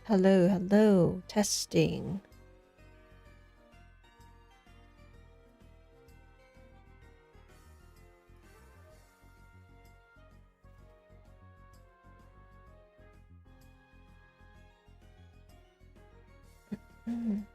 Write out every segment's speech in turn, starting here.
Hello, hello. Testing. Mm.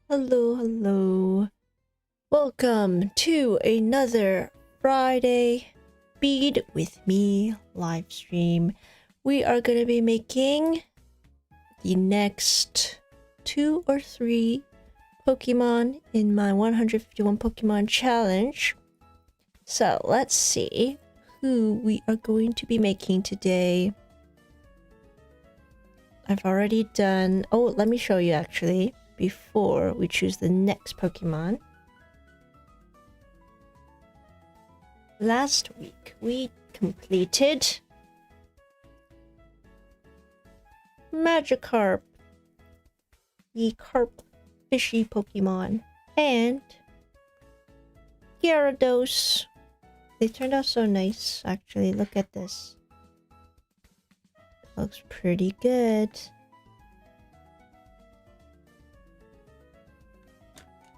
Hello, hello. Welcome to another Friday Bead with me live stream. We are going to be making the next 2 or 3 Pokemon in my 151 Pokemon challenge. So let's see who we are going to be making today. I've already done... Oh, let me show you actually before we choose the next Pokemon. Last week we completed Magikarp, the carp fishy Pokemon, and Gyarados. They turned out so nice, actually. Look at this. Looks pretty good.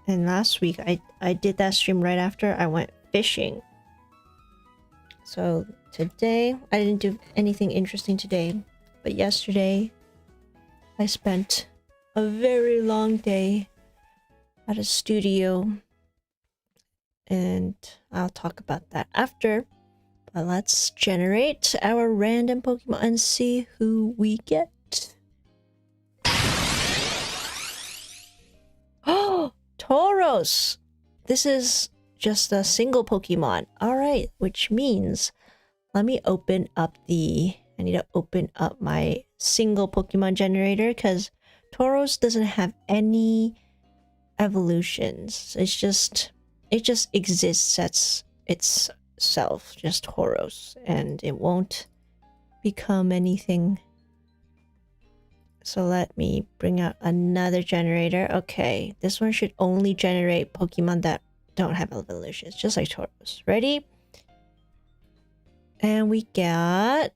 And last week I did that stream right after I went fishing. So today I didn't do anything interesting today, but yesterday I spent a very long day at a studio, and I'll talk about that after. But let's generate our random Pokemon and see who we get. Oh, Tauros! This is just a single Pokemon. Alright, which means let me open up I need to open up my single Pokemon generator because Tauros doesn't have any evolutions. It just exists as itself, just Tauros, and it won't become anything. So let me bring out another generator. Okay, this one should only generate Pokemon that don't have evolutions, just like Tauros. Ready? And we got...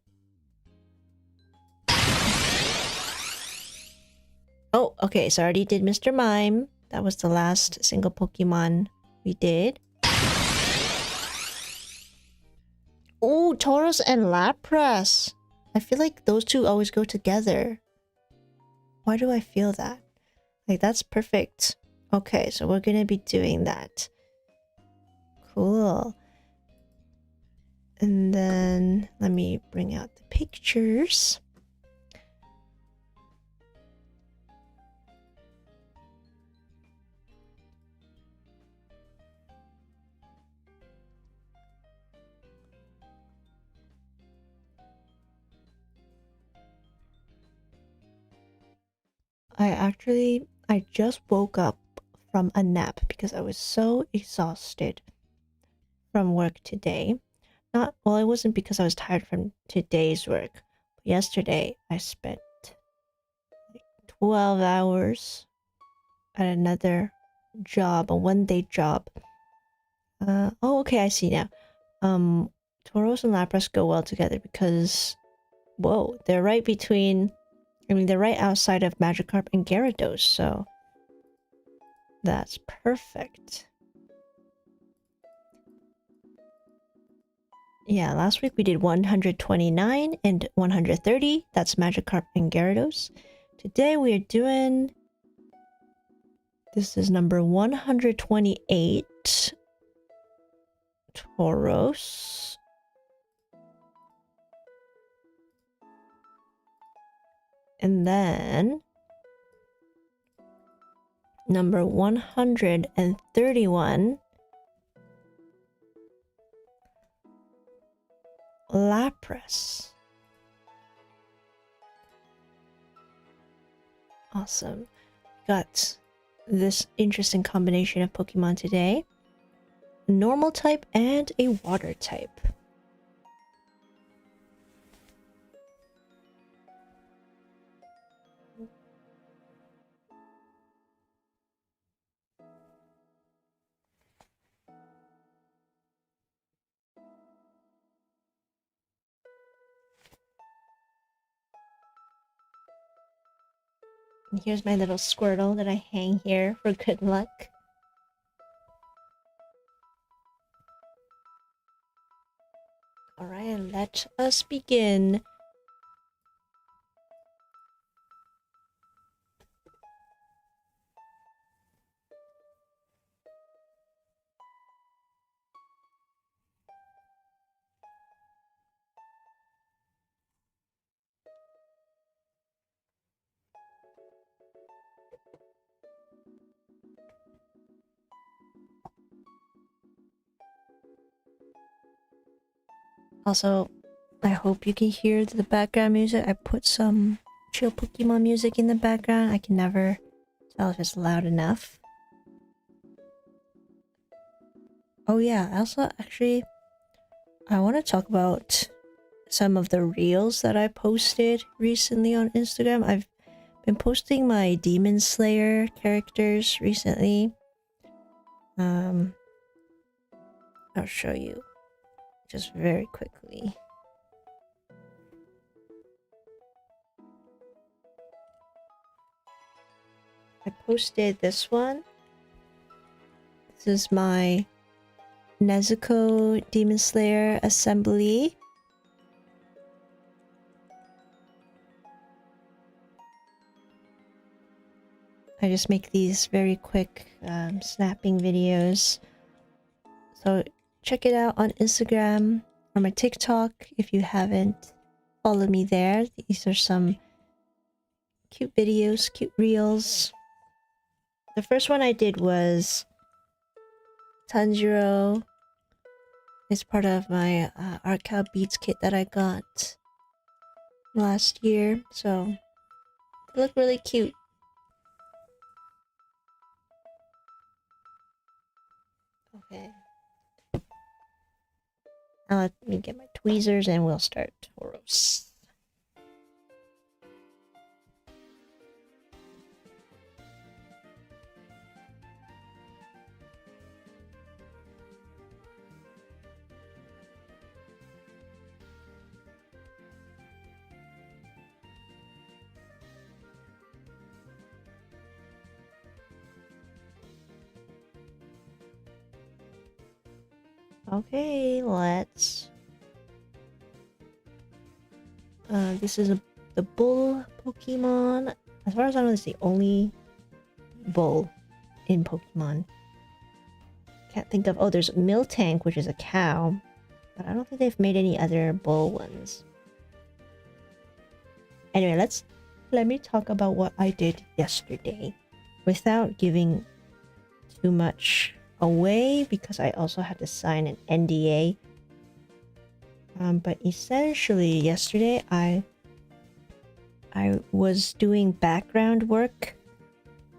Oh, okay, so I already did Mr. Mime. That was the last single Pokemon we did. Oh, Tauros and Lapras. I feel like those two always go together. Why do I feel that? Like, that's perfect. Okay, so we're gonna be doing that. Cool. And then let me bring out the pictures. I just woke up from a nap because I was so exhausted from work today. Well, it wasn't because I was tired from today's work. Yesterday, I spent like 12 hours at another job, a one-day job. Oh, okay, I see now. Tauros and Lapras go well together because, whoa, they're right between... I mean, they're right outside of Magikarp and Gyarados, so that's perfect. Yeah, last week we did 129 and 130. That's Magikarp and Gyarados. Today we are doing... This is number 128. Tauros. And then... number 131. Lapras. Awesome. Got this interesting combination of Pokemon today. A normal type and a water type. And here's my little Squirtle that I hang here for good luck. Alright, let us begin. Also, I hope you can hear the background music. I put some chill Pokemon music in the background. I can never tell if it's loud enough. Oh yeah, also actually I want to talk about some of the reels that I posted recently on Instagram. I've been posting my Demon Slayer characters recently. I'll show you just very quickly. I posted this one. This is my Nezuko Demon Slayer assembly. I just make these very quick snapping videos. So check it out on Instagram or my TikTok if you haven't followed me there. These are some cute videos, cute reels. The first one I did was Tanjiro. It's part of my artkal beads kit that I got last year. So they look really cute. Okay. Now let me get my tweezers and we'll start Tauros. Okay, let's... this is the bull Pokemon. As far as I know, it's the only bull in Pokemon. Can't think of... Oh, there's Miltank, which is a cow. But I don't think they've made any other bull ones. Anyway, let me talk about what I did yesterday. Without giving too much away, because I also had to sign an NDA. But essentially, yesterday I was doing background work.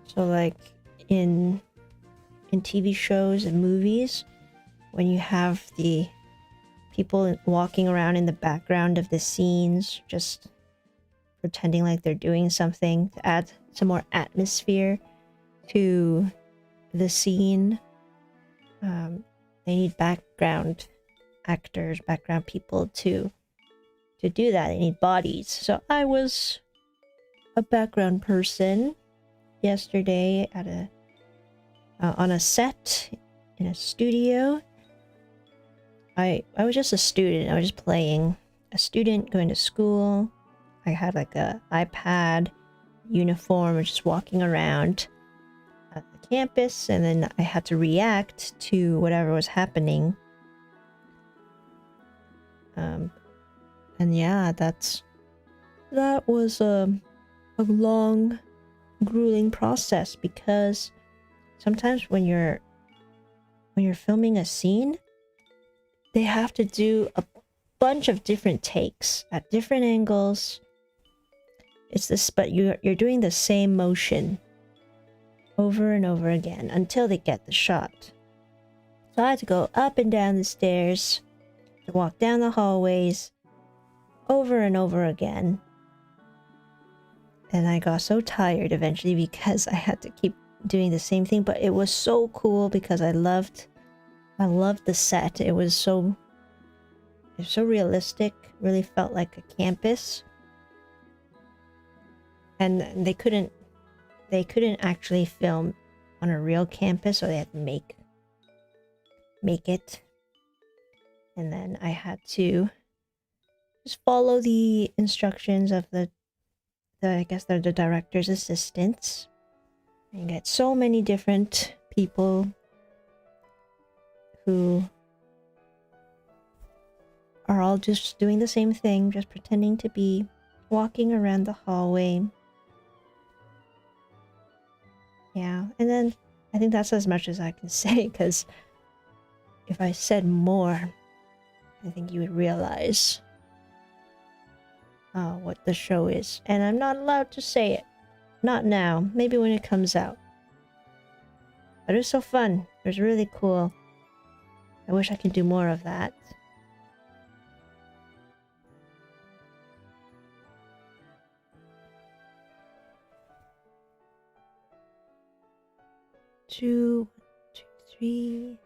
So like in TV shows and movies, when you have the people walking around in the background of the scenes, just pretending like they're doing something to add some more atmosphere to the scene. They need background actors, background people to do that. They need bodies. So I was a background person yesterday at a on a set in a studio. I was just a student. I was just playing a student going to school. I had like a iPad, uniform, just walking around at the campus, and then I had to react to whatever was happening. And yeah, that was a long, grueling process, because sometimes when you're filming a scene, they have to do a bunch of different takes at different angles, It's this, but you're doing the same motion over and over again until they get the shot. So I had to go up and down the stairs, to walk down the hallways, over and over again. And I got so tired eventually because I had to keep doing the same thing, but it was so cool because I loved the set. It was so realistic, really felt like a campus. And they couldn't actually film on a real campus, so they had to make it. And then I had to just follow the instructions of I guess they're the director's assistants. And get so many different people who are all just doing the same thing, just pretending to be walking around the hallway. Yeah, and then I think that's as much as I can say, because if I said more, I think you would realize what the show is. And I'm not allowed to say it. Not now. Maybe when it comes out. But it was so fun. It was really cool. I wish I could do more of that. Two, 3.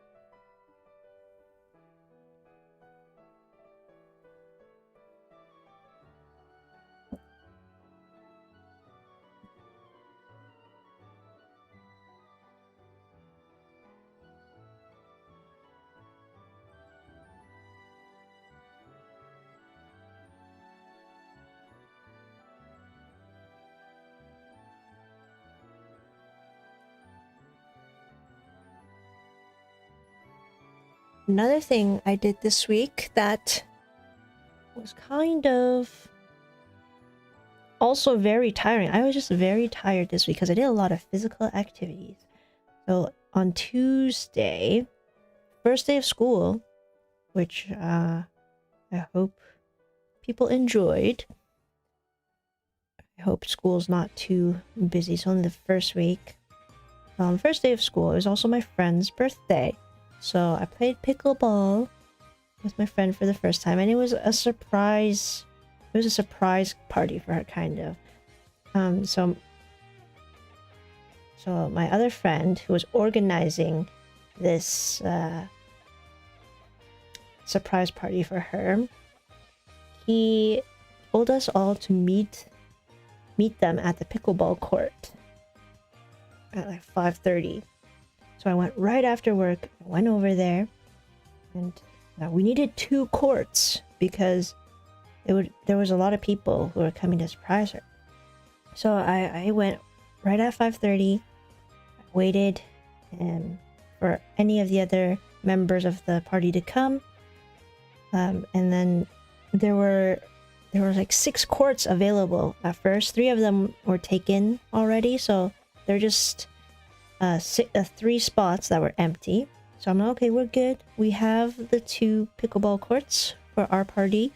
Another thing I did this week that was kind of also very tiring. I was just very tired this week because I did a lot of physical activities. So on Tuesday, first day of school, which I hope people enjoyed. I hope school's not too busy. It's only the first week. First day of school, it was also my friend's birthday. So I played pickleball with my friend for the first time, and it was a surprise. It was a surprise party for her, kind of. So my other friend who was organizing this surprise party for her, he told us all to meet them at the pickleball court at like 5:30. So I went right after work, I went over there, and we needed 2 courts because there was a lot of people who were coming to surprise her. So I went right at 5:30, waited for any of the other members of the party to come, and then there were like 6 courts available at first. 3 of them were taken already, so they're just 3 spots that were empty. So I'm like, okay, we're good. We have the 2 pickleball courts for our party.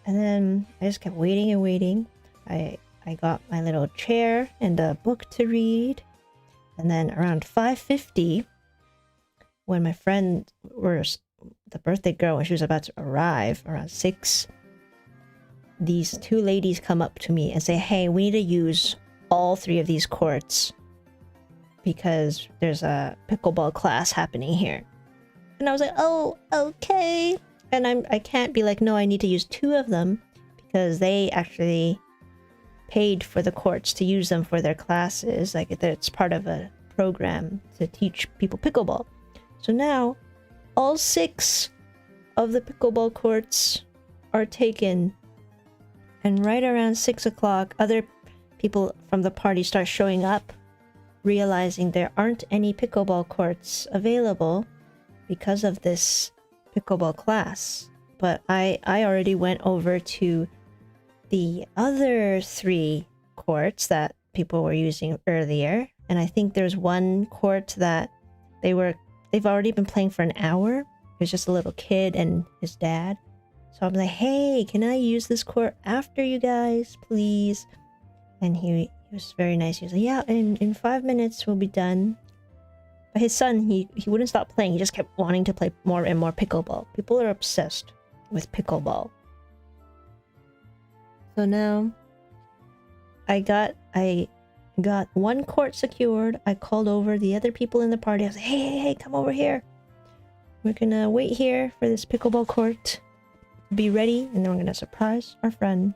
And then I just kept waiting and waiting. I got my little chair and a book to read. And then around 5:50, when my friend the birthday girl, when she was about to arrive around 6, these 2 ladies come up to me and say, hey, we need to use all 3 of these courts because there's a pickleball class happening here. And I was like, oh, okay. And I can't be like, no, I need to use 2 of them, because they actually paid for the courts to use them for their classes. Like, it's part of a program to teach people pickleball. So now all 6 of the pickleball courts are taken, and right around 6 o'clock, other people from the party start showing up, realizing there aren't any pickleball courts available because of this pickleball class. But I already went over to the other 3 courts that people were using earlier, and I think there's one court that they've already been playing for an hour. It was just a little kid and his dad, So I'm like, hey, can I use this court after you guys, please? And he was very nice. He was like, yeah, in 5 minutes we'll be done. But his son, he wouldn't stop playing. He just kept wanting to play more and more pickleball. People are obsessed with pickleball. So now I got one court secured. I called over the other people in the party. I was like, hey, come over here. We're gonna wait here for this pickleball court. Be ready, and then we're gonna surprise our friend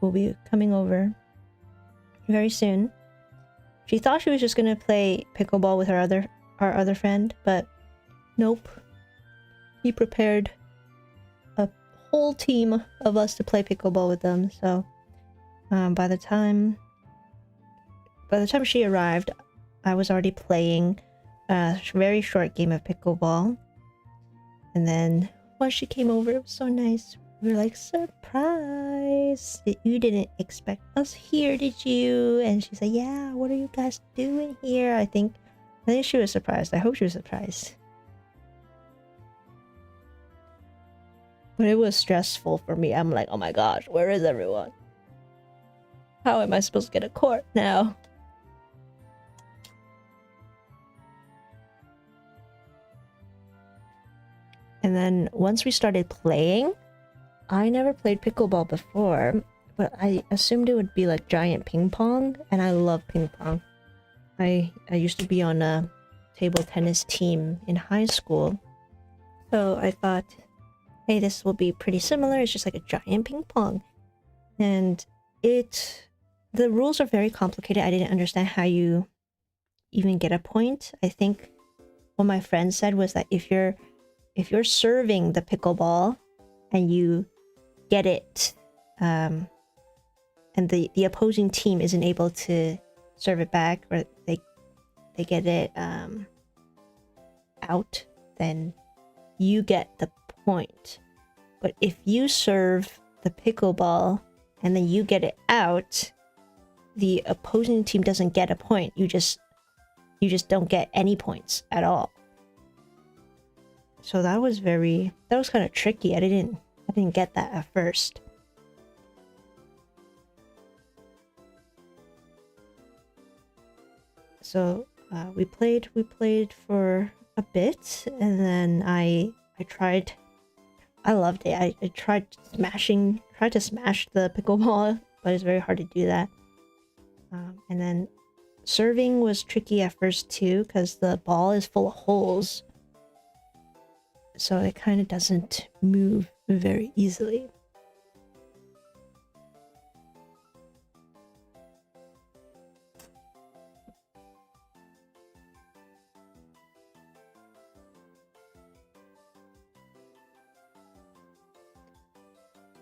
who will be coming over very soon. She thought she was just gonna play pickleball with our other friend, but nope. He prepared a whole team of us to play pickleball with them. So by the time she arrived, I was already playing a very short game of pickleball. And then once she came over, it was so nice. We were like, surprise! You didn't expect us here, did you? And she said, yeah, what are you guys doing here? I think she was surprised. I hope she was surprised. But it was stressful for me. I'm like, oh my gosh, where is everyone? How am I supposed to get a court now? And then once we started playing, I never played pickleball before, but I assumed it would be like giant ping pong, and I love ping pong. I used to be on a table tennis team in high school, so I thought, hey, this will be pretty similar. It's just like a giant ping pong. And the rules are very complicated. I didn't understand how you even get a point. I think what my friend said was that if you're serving the pickleball and you get it, and the opposing team isn't able to serve it back, or they get it out, then you get the point. But if you serve the pickleball and then you get it out, the opposing team doesn't get a point. You just don't get any points at all. So that was kind of tricky. I didn't get that at first. So we played for a bit, and then I tried. I loved it. I tried to smash the pickleball, but it's very hard to do that. And then serving was tricky at first too, because the ball is full of holes. So it kind of doesn't move very easily.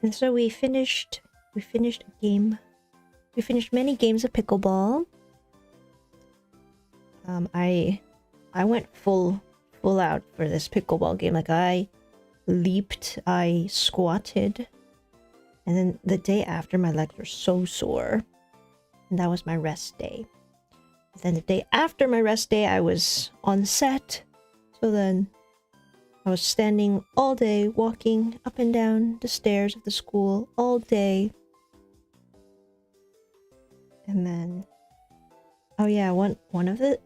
And so we finished a game. We finished many games of pickleball. I went full out for this pickleball game. Like, I leaped, I squatted, and then the day after my legs were so sore, and that was my rest day. Then the day after my rest day, I was on set, so then I was standing all day, walking up and down the stairs of the school all day. And then, oh yeah, one of the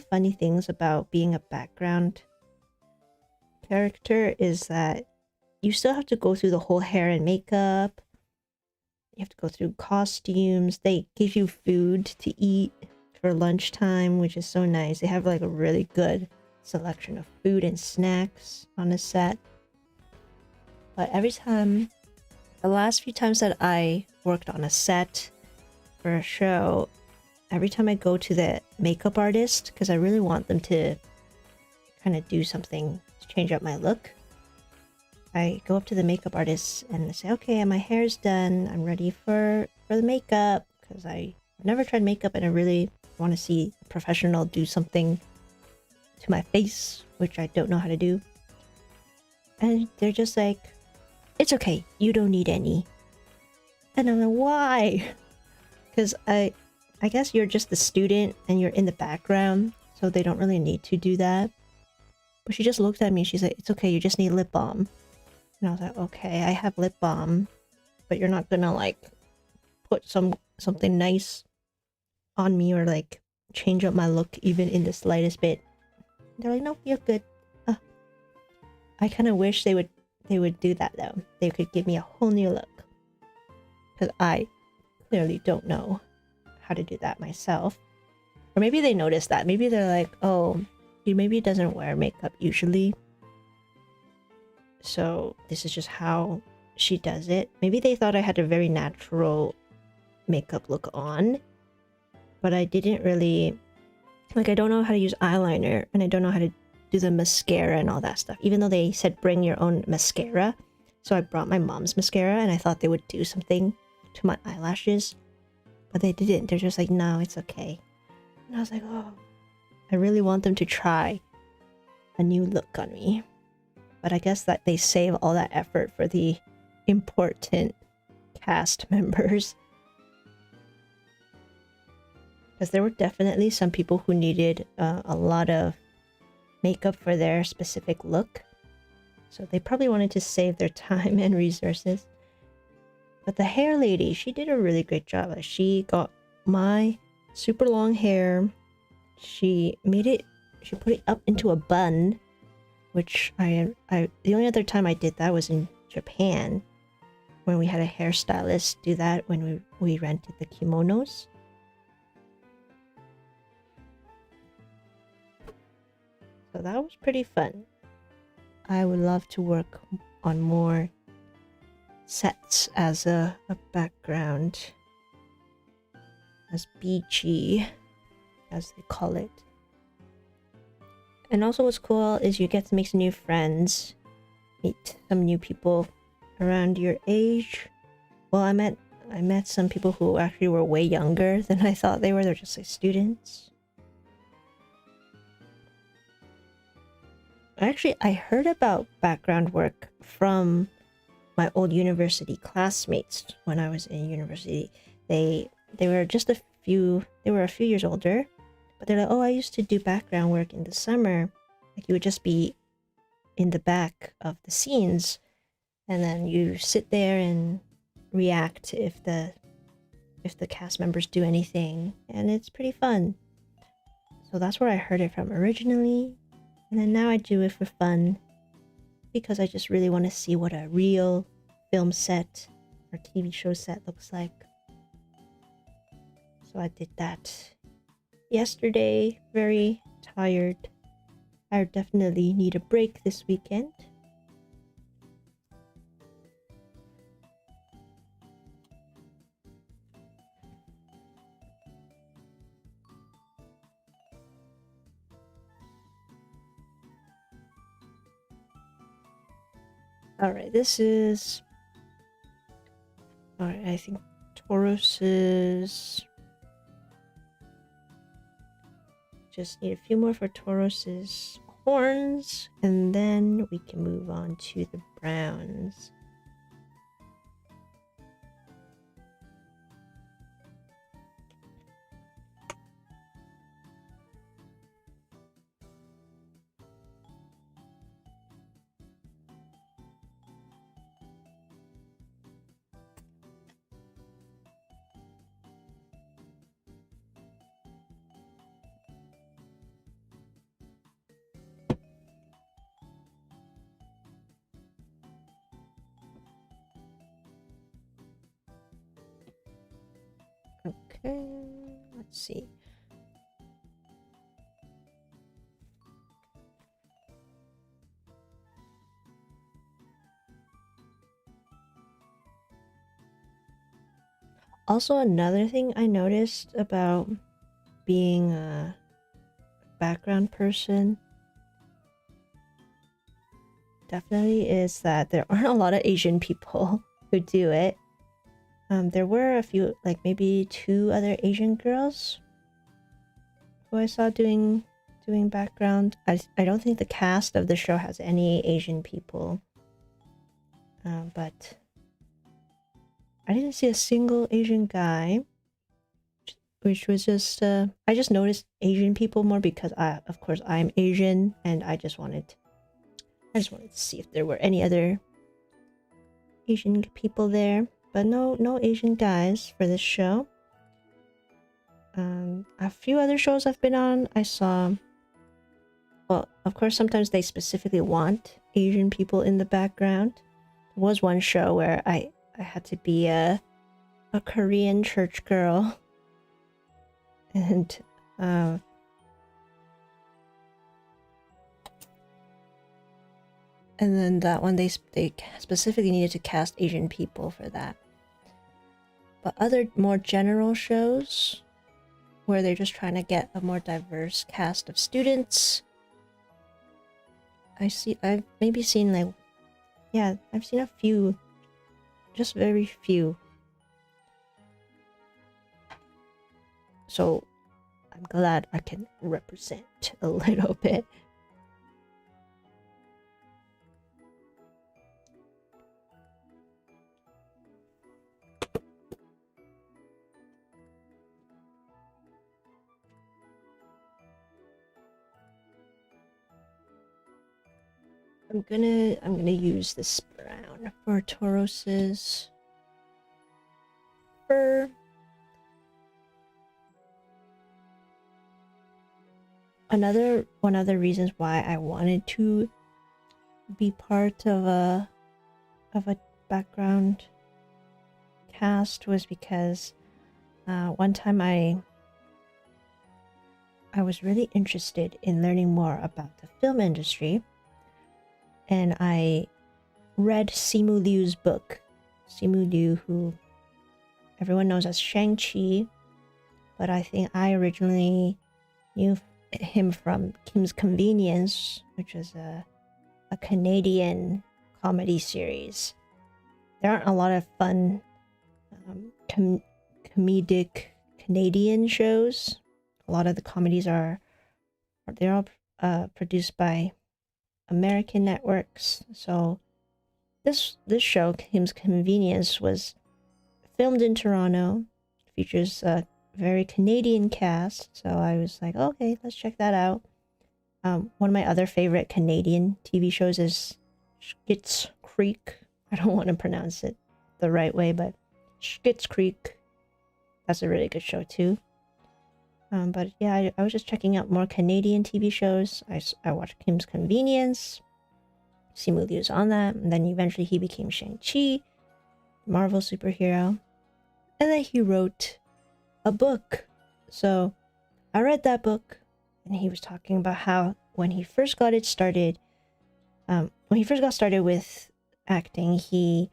funny things about being a background character is that you still have to go through the whole hair and makeup. You have to go through costumes. They give you food to eat for lunchtime, which is so nice. They have like a really good selection of food and snacks on a set. But the last few times that I worked on a set for a show, every time I go to the makeup artist, because I really want them to kind of do something to change up my look, I go up to the makeup artist and I say, okay, my hair's done, I'm ready for the makeup, because I've never tried makeup and I really want to see a professional do something to my face, which I don't know how to do. And they're just like, it's okay, you don't need any. And I'm like, why? Because I guess you're just the student and you're in the background, so they don't really need to do that. But she just looked at me, she's like, it's okay, you just need lip balm. And I was like, okay, I have lip balm, but you're not gonna like put something nice on me or like change up my look even in the slightest bit. They're like, no, you're good. I kind of wish they would do that though. They could give me a whole new look, because I clearly don't know how to do that myself. Or maybe they noticed that. Maybe they're like, oh, he maybe doesn't wear makeup usually, so this is just how she does it. Maybe they thought I had a very natural makeup look on, but I didn't really, like, I don't know how to use eyeliner, and I don't know how to do the mascara and all that stuff, even though they said bring your own mascara. So I brought my mom's mascara, and I thought they would do something to my eyelashes, but they didn't. They're just like, no, it's okay. And I was like, oh, I really want them to try a new look on me. But I guess that they save all that effort for the important cast members. Because there were definitely some people who needed a lot of makeup for their specific look. So they probably wanted to save their time and resources. But the hair lady, she did a really great job. Like, she got my super long hair. She put it up into a bun, which the only other time I did that was in Japan, when we had a hairstylist do that when we rented the kimonos. So that was pretty fun. I would love to work on more sets as a background, as beachy, as they call it. And also what's cool is you get to make some new friends, meet some new people around your age. Well, I met some people who actually were way younger than I thought they were. They're just like students. Actually, I heard about background work from my old university classmates when I was in university. They were a few years older, but they're like, oh, I used to do background work in the summer. Like, you would just be in the back of the scenes, and then you sit there and react if the cast members do anything, and it's pretty fun. So that's where I heard it from originally. And then now I do it for fun, because I just really want to see what a real film set or TV show set looks like. So I did that yesterday, very tired. I definitely need a break this weekend. Alright, this is... Alright, I think Tauros is... Just need a few more for Tauros's horns, and then we can move on to the browns. Okay, let's see. Also, another thing I noticed about being a background person definitely is that there aren't a lot of Asian people who do it. There were a few, like maybe 2 other Asian girls who I saw doing background. I don't think the cast of the show has any Asian people, but I didn't see a single Asian guy, which was just I just noticed Asian people more because of course I'm Asian, and I just wanted to see if there were any other Asian people there, but no Asian guys for this show. A few other shows I've been on, I saw. Well, of course, sometimes they specifically want Asian people in the background. There was one show where I had to be a Korean church girl, and then that one they specifically needed to cast Asian people for that. But other more general shows where they're just trying to get a more diverse cast of students, I've maybe seen like, yeah, I've seen a few, just very few. So I'm glad I can represent a little bit. I'm gonna use this brown for Tauros's fur. One of the reasons why I wanted to be part of a background cast was because one time I was really interested in learning more about the film industry. And I read Simu Liu's book. Simu Liu, who everyone knows as Shang-Chi, but I think I originally knew him from Kim's Convenience, which is a Canadian comedy series. There aren't a lot of fun comedic Canadian shows. A lot of the comedies they're all produced by American networks. So this show, Kim's Convenience, was filmed in Toronto. It features a very Canadian cast, so I was like, okay, let's check that out. One of my other favorite Canadian TV shows is Schitt's Creek. I don't want to pronounce it the right way, but Schitt's Creek. That's a really good show too. But yeah, I was just checking out more Canadian TV shows. I watched Kim's Convenience. Simu Liu's on that. And then eventually he became Shang-Chi, Marvel superhero. And then he wrote a book. So I read that book, and he was talking about how when he first got started with acting, he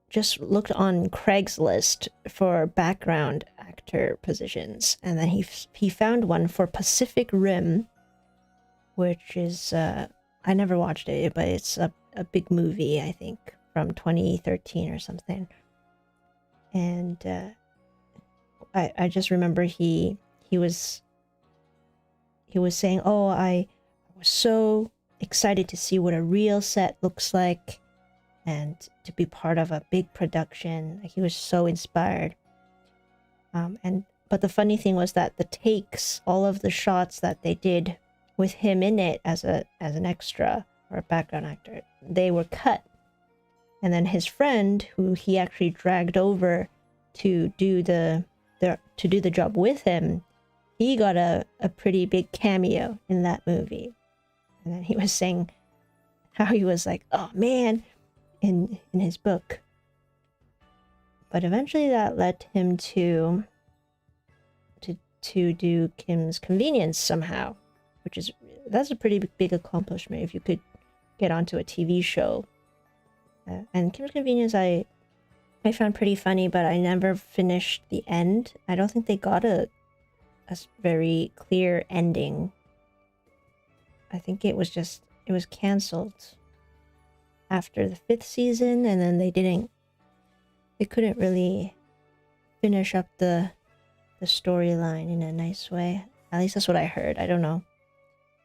just looked on Craigslist for background actor positions, and then he found one for Pacific Rim, which is I never watched it, but it's a big movie, I think, from 2013 or something. And I just remember he was saying, oh, I was so excited to see what a real set looks like, and to be part of a big production. Like, he was so inspired. But the funny thing was that the takes, all of the shots that they did with him in it as an extra or a background actor, they were cut. And then his friend, who he actually dragged over to do the job with him, he got a pretty big cameo in that movie. And then he was saying how he was like, oh man, in his book. But eventually that led him to do Kim's Convenience somehow, that's a pretty big accomplishment if you could get onto a TV show. And Kim's Convenience I found pretty funny, but I never finished the end. I don't think they got a very clear ending. I think it was canceled after the 5th season, and then they couldn't really finish up the storyline in a nice way. At least that's what I heard. I don't know.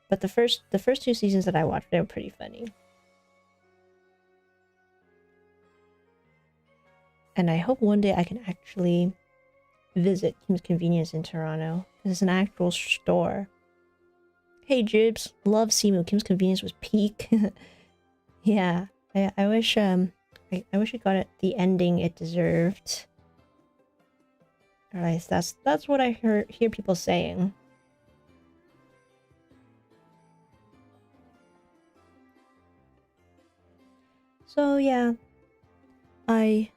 But the first 2 seasons that I watched, they were pretty funny. And I hope one day I can actually visit Kim's Convenience in Toronto. It's an actual store. Hey Jibs, love Simu. Kim's Convenience was peak. Yeah, I wish I wish it got it the ending it deserved. Or at least that's what I hear people saying. So yeah, I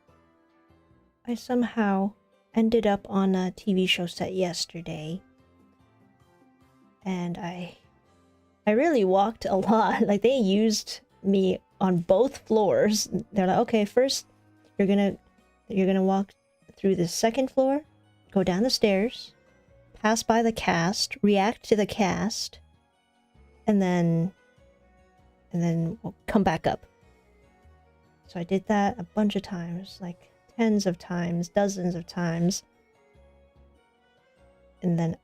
somehow ended up on a TV show set yesterday, and I really walked a lot. Like, they used me on both floors. They're like, okay, first you're gonna walk through the second floor, go down the stairs, pass by the cast, react to the cast, and then we'll come back up. So I did that a bunch of times, like tens of times, dozens of times. And then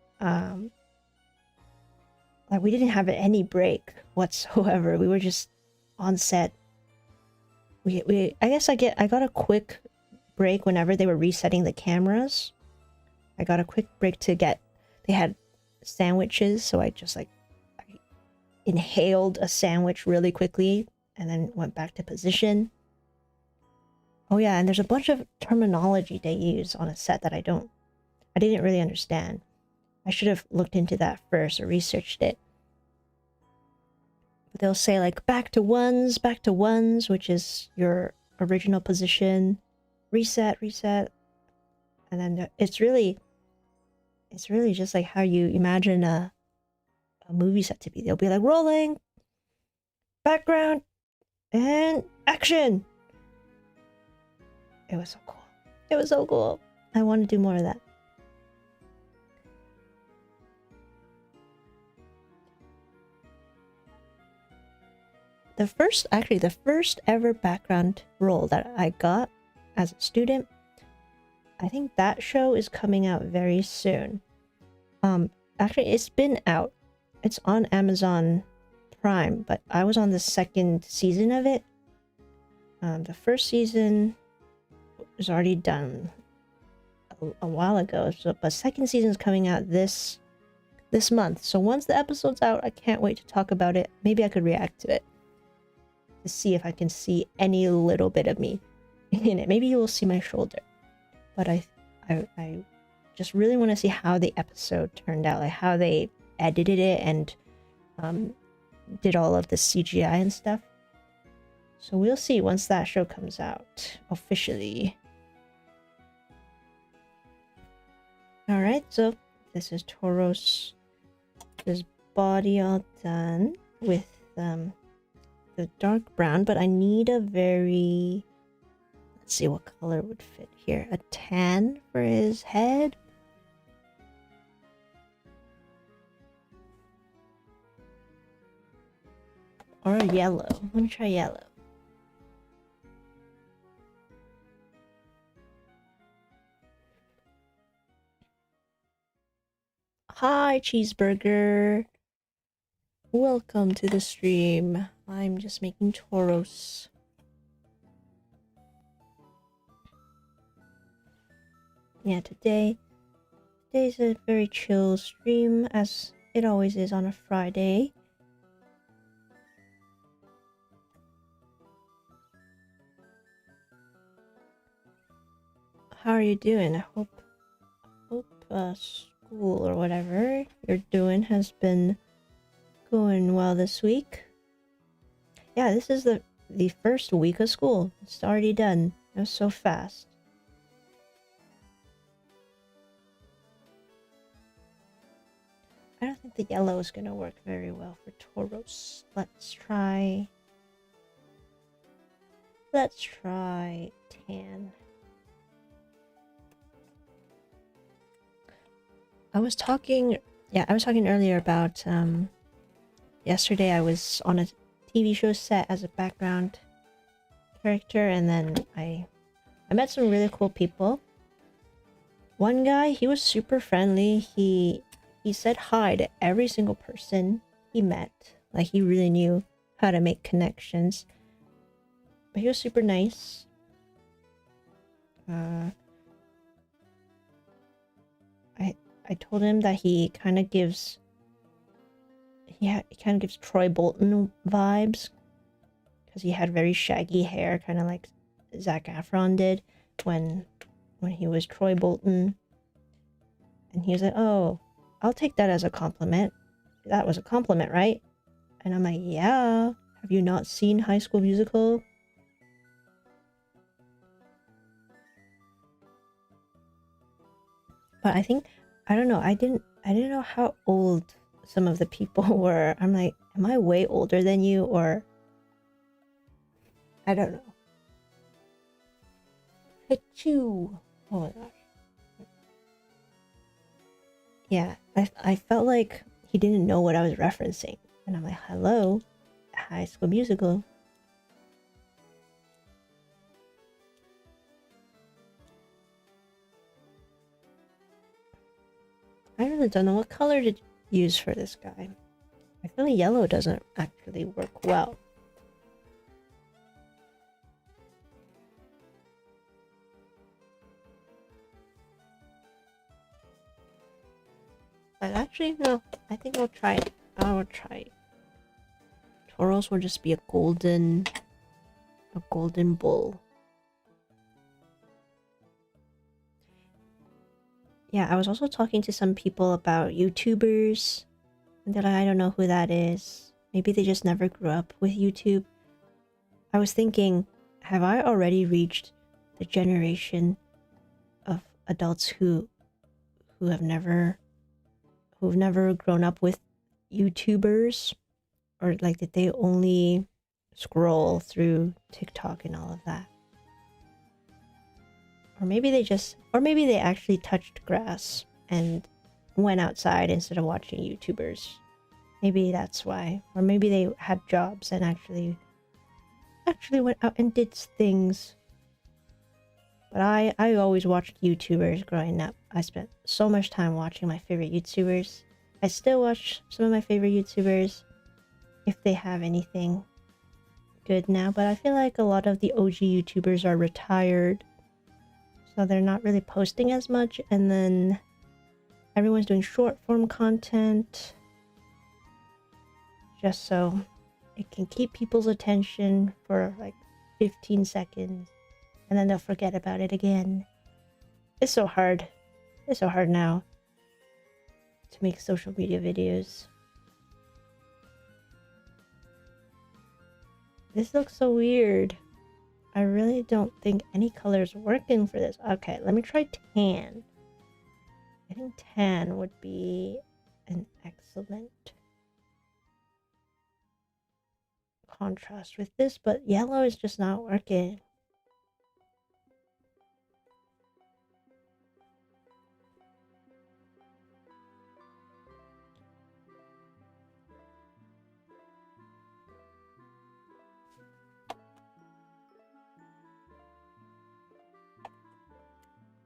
like, we didn't have any break whatsoever. We were just on set. I guess I got a quick break whenever they were resetting the cameras. I got a quick break to they had sandwiches, so I just like I inhaled a sandwich really quickly and then went back to position. Oh yeah, and there's a bunch of terminology they use on a set that I didn't really understand. I should have looked into that first or researched it. But they'll say like back to ones, which is your original position, reset, and then it's really just like how you imagine a movie set to be. They'll be like rolling, background, and action. It was so cool. It was so cool. I want to do more of that. The first ever background role that I got as a student, I think that show is coming out very soon. Actually, it's been out. It's on Amazon Prime, but I was on the second season of it. The first season was already done a while ago, but second season is coming out this month. So once the episode's out, I can't wait to talk about it. Maybe I could react to it to see if I can see any little bit of me in it. Maybe you will see my shoulder, but I just really want to see how the episode turned out, like how they edited it and did all of the CGI and stuff. So we'll see once that show comes out officially. Alright, so this is Tauros. His body all done with the dark brown, but I need a very... Let's see what color would fit here. A tan for his head? Or a yellow. Let me try yellow. Hi, Cheeseburger. Welcome to the stream. I'm just making Tauros. Yeah, today's a very chill stream, as it always is on a Friday. How are you doing? I hope school or whatever you're doing has been going well this week. Yeah, this is the first week of school. It's already done. It was so fast. I don't think the yellow is gonna work very well for Tauros. Let's try tan. I was talking earlier about yesterday I was on a TV show set as a background character, and then I met some really cool people. One guy, he was super friendly. He said hi to every single person he met. Like, he really knew how to make connections. But he was super nice. I told him that he kind of gives Troy Bolton vibes, because he had very shaggy hair, kind of like Zac Efron did when he was Troy Bolton. And he was like, "Oh, I'll take that as a compliment. That was a compliment, right?" And I'm like, "Yeah. Have you not seen High School Musical?" But I think, I don't know, I didn't know how old some of the people were. I'm like, am I way older than you, or I don't know. Achoo! Oh my gosh. Yeah, I felt like he didn't know what I was referencing. And I'm like, hello, High School Musical. I really don't know what color to use for this guy. I feel like yellow doesn't actually work well. But actually, no, I think I'll try it. I will try it. Tauros will just be a golden bull. Yeah, I was also talking to some people about YouTubers, and they're like, I don't know who that is. Maybe they just never grew up with YouTube. I was thinking, have I already reached the generation of adults who've never grown up with YouTubers? Or like, did they only scroll through TikTok and all of that? Or maybe they actually touched grass and went outside instead of watching YouTubers. Maybe that's why. Or maybe they had jobs and actually went out and did things. But I always watched YouTubers growing up. I spent so much time watching my favorite YouTubers. I still watch some of my favorite YouTubers if they have anything good now, but I feel like a lot of the OG YouTubers are retired, so they're not really posting as much, and then everyone's doing short form content just so it can keep people's attention for like 15 seconds and then they'll forget about it again. It's so hard now to make social media videos. This looks so weird. I really don't think any color's working for this. Okay, let me try tan. I think tan would be an excellent contrast with this, but yellow is just not working.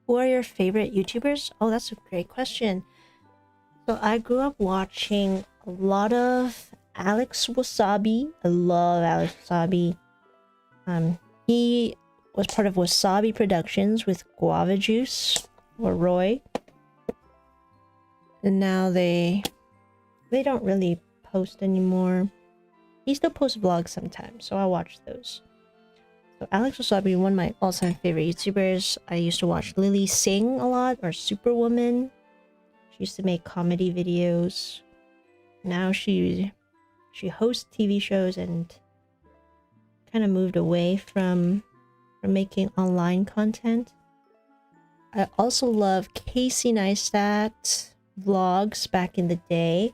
Who are your favorite YouTubers? Oh, that's a great question. So I grew up watching a lot of Alex Wasabi. I love Alex Wasabi. He was part of Wasabi Productions with Guava Juice or Roy. And now they don't really post anymore. He still posts vlogs sometimes, so I'll watch those. So Alex Wasabi, one of my all-time favorite YouTubers. I used to watch Lily Sing a lot, or Superwoman. She used to make comedy videos. Now she hosts TV shows and kind of moved away from making online content. I also love Casey Neistat vlogs back in the day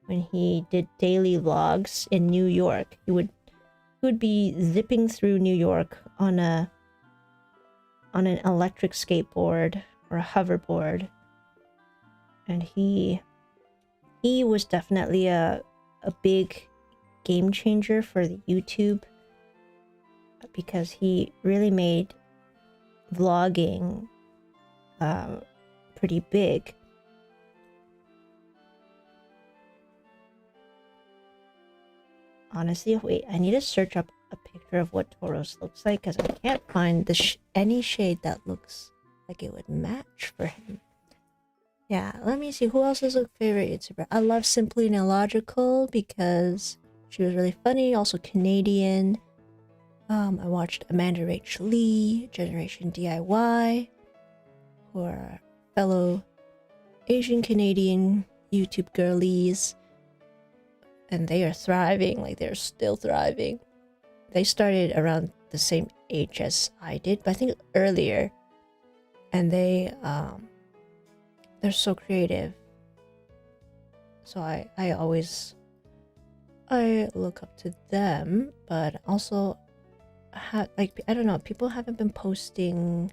when he did daily vlogs in New York. He would be zipping through New York on an electric skateboard or a hoverboard, and he was definitely a big game changer for the YouTube, because he really made vlogging pretty big. Honestly, wait, I need to search up a picture of what Tauros looks like, because I can't find any shade that looks like it would match for him. Yeah, let me see. Who else is a favorite YouTuber? I love Simply Illogical because she was really funny. Also Canadian. I watched Amanda Rachel Lee, Generation DIY, who are fellow Asian Canadian YouTube girlies, and they are thriving. Like, they're still thriving. They started around the same age as I did, but I think earlier. And they're so creative. So I look up to them, but also like, I don't know, people haven't been posting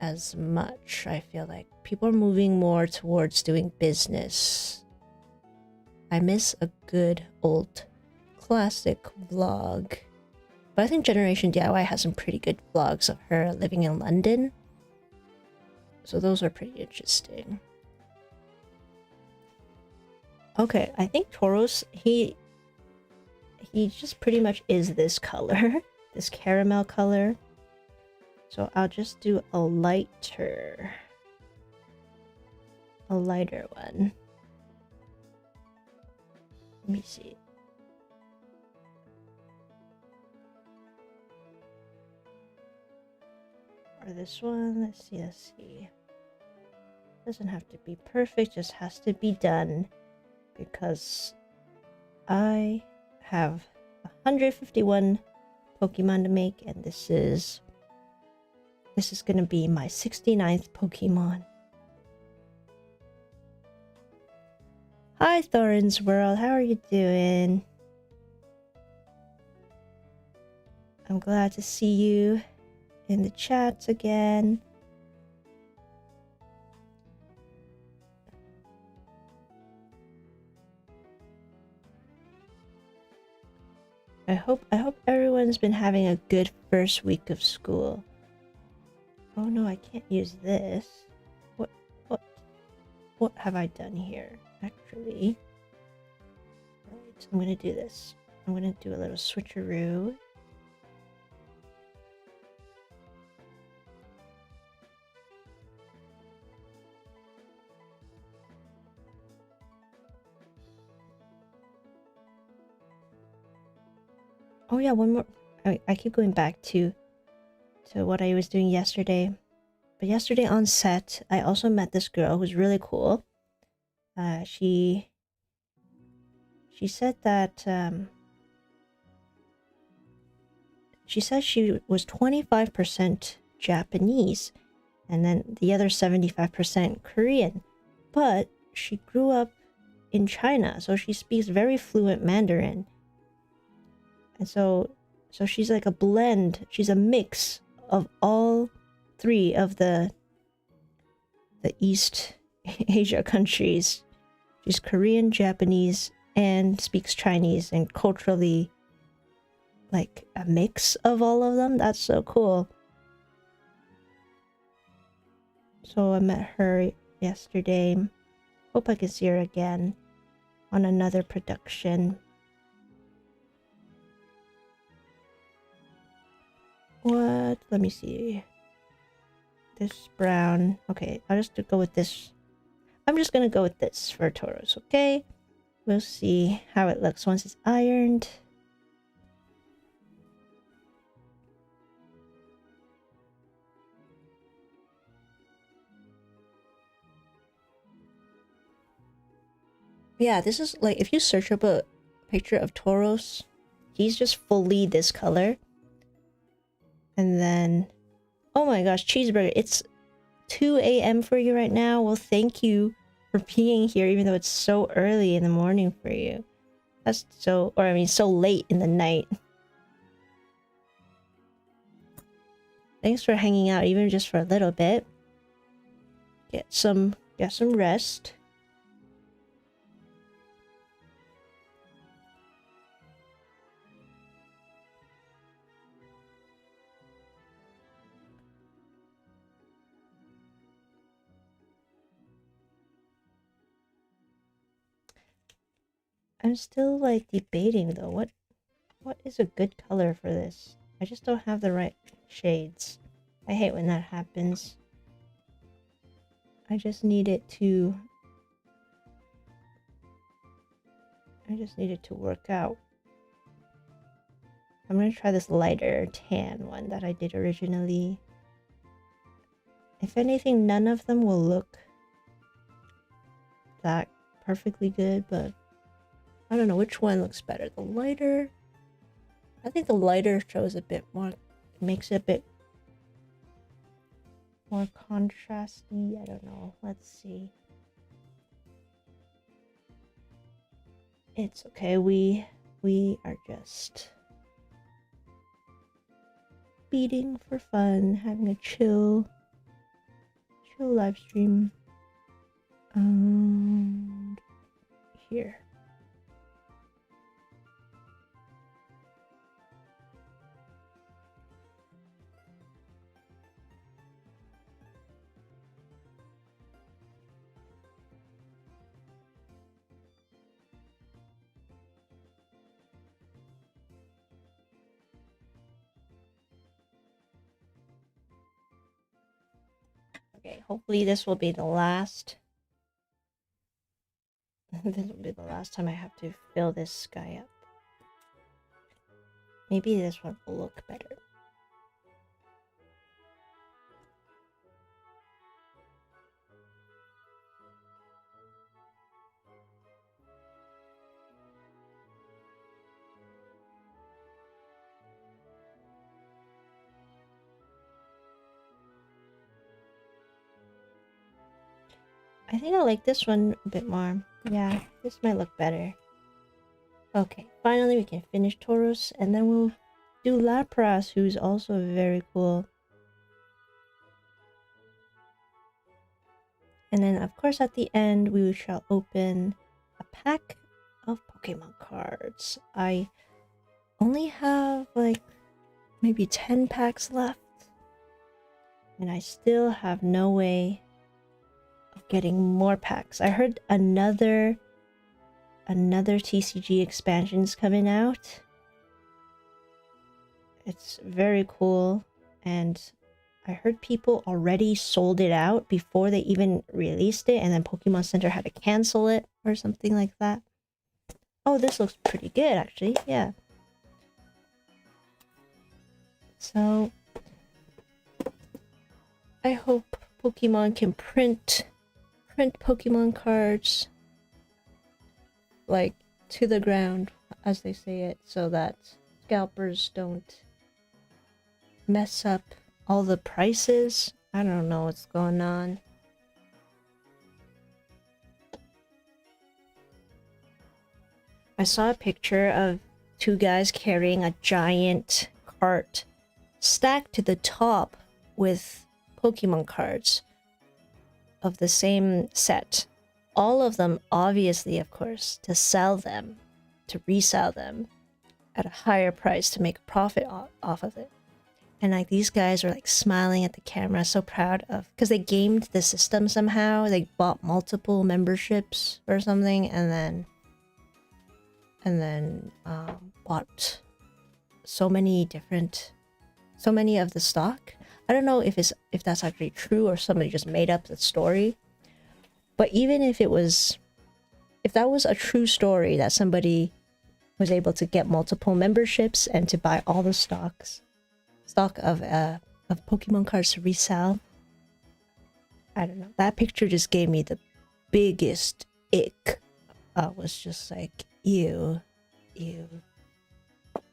as much. I feel like people are moving more towards doing business. I miss a good old classic vlog. But I think Generation DIY has some pretty good vlogs of her living in London. So those are pretty interesting. Okay, I think Tauros, he just pretty much is this color. This caramel color. So I'll just do a lighter one. Let me see. Or this one, let's see. Doesn't have to be perfect, just has to be done. Because I have 151 Pokemon to make, and this is gonna be my 69th Pokemon. Hi Thorin's World, how are you doing? I'm glad to see you in the chat again. I hope everyone's been having a good first week of school. Oh no, I can't use this. What have I done here? Actually, right, I'm gonna do this. I'm gonna do a little switcheroo. Oh yeah, one more. I keep going back to what I was doing yesterday. But yesterday on set, I also met this girl who's really cool. She said that she said she was 25% Japanese, and then the other 75% Korean. But she grew up in China, so she speaks very fluent Mandarin. And so she's like a blend. She's a mix of all three of the East Asia countries. She's Korean, Japanese, and speaks Chinese, and culturally like a mix of all of them. That's so cool. So I met her yesterday. Hope I can see her again on another production. What? Let me see. This brown. Okay, I'll just go with this. I'm just gonna go with this for Tauros, okay? We'll see how it looks once it's ironed. Yeah, this is like, if you search up a picture of Tauros, he's just fully this color. And then, oh my gosh, Cheeseburger, it's 2 a.m. for you right now. Well, thank you for being here, even though it's so early in the morning for you. That's so, or I mean, so late in the night. Thanks for hanging out, even just for a little bit. Get some rest. I'm still like debating though. What is a good color for this? I just don't have the right shades. I hate when that happens. I just need it to work out. I'm gonna try this lighter tan one that I did originally. If anything, none of them will look that perfectly good, but I don't know which one looks better. The lighter, I think the lighter shows a bit more, makes it a bit more contrasty. I don't know. Let's see. It's okay. We are just beading for fun, having a chill live stream. Here. Okay, hopefully this will be the last. This will be the last time I have to fill this guy up. Maybe this one will look better. I think I like this one a bit more. Yeah, this might look better. Okay, finally we can finish Tauros, and then we'll do Lapras, who's also very cool. And then, of course, at the end, we shall open a pack of Pokemon cards. I only have, like, maybe 10 packs left. And I still have no way of getting more packs. I heard another TCG expansion's coming out. It's very cool, and I heard people already sold it out before they even released it, and then Pokemon Center had to cancel it or something like that. Oh, this looks pretty good, actually. Yeah. So I hope Pokemon can print Pokemon cards like to the ground, as they say it, so that scalpers don't mess up all the prices. I don't know what's going on. I saw a picture of two guys carrying a giant cart stacked to the top with Pokemon cards of the same set. All of them, obviously, of course, to sell them, to resell them at a higher price to make a profit off of it. And like these guys are like smiling at the camera, so proud of, because they gamed the system somehow. They bought multiple memberships or something, and then bought so many of the stock. I don't know if that's actually true or somebody just made up the story. But even if that was a true story, that somebody was able to get multiple memberships and to buy all the stock of Pokemon cards to resell, I don't know. That picture just gave me the biggest ick. I was just like, ew.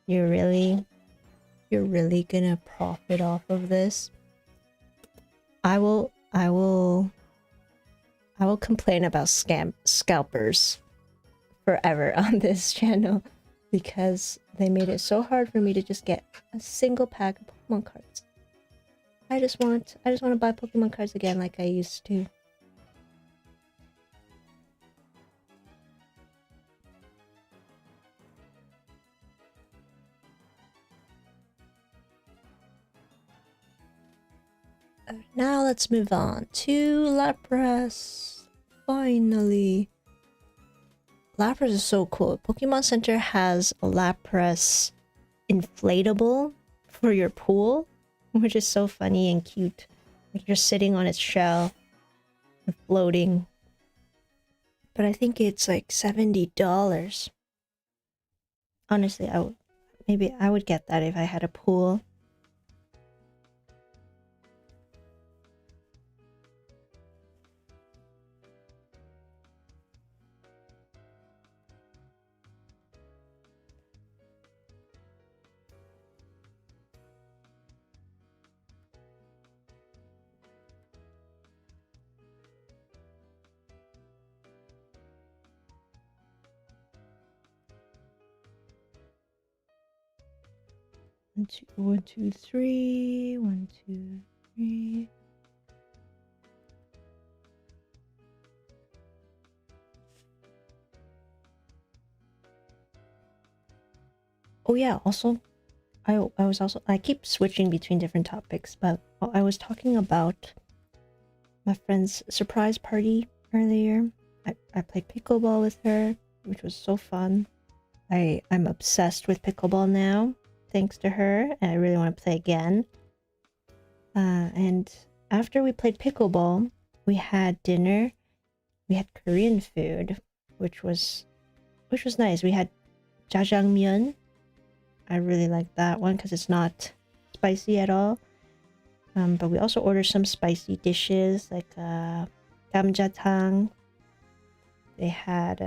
You're really gonna profit off of this? I will complain about scalpers forever on this channel, because they made it so hard for me to just get a single pack of Pokemon cards. I just want to buy Pokemon cards again like I used to. Now let's move on to Lapras. Finally. Lapras is so cool. Pokemon Center has a Lapras inflatable for your pool, which is so funny and cute. Like you're sitting on its shell and floating. But I think it's like $70. Honestly, Maybe I would get that if I had a pool. One, two, three. 1, 2, 3. Oh yeah, also I keep switching between different topics, but I was talking about my friend's surprise party earlier. I played pickleball with her, which was so fun. I'm obsessed with pickleball now, thanks to her, and I really want to play again. And after we played pickleball, we had dinner. We had Korean food, which was nice. We had jjajangmyeon. I really like that one because it's not spicy at all. But we also ordered some spicy dishes like gamjatang. They had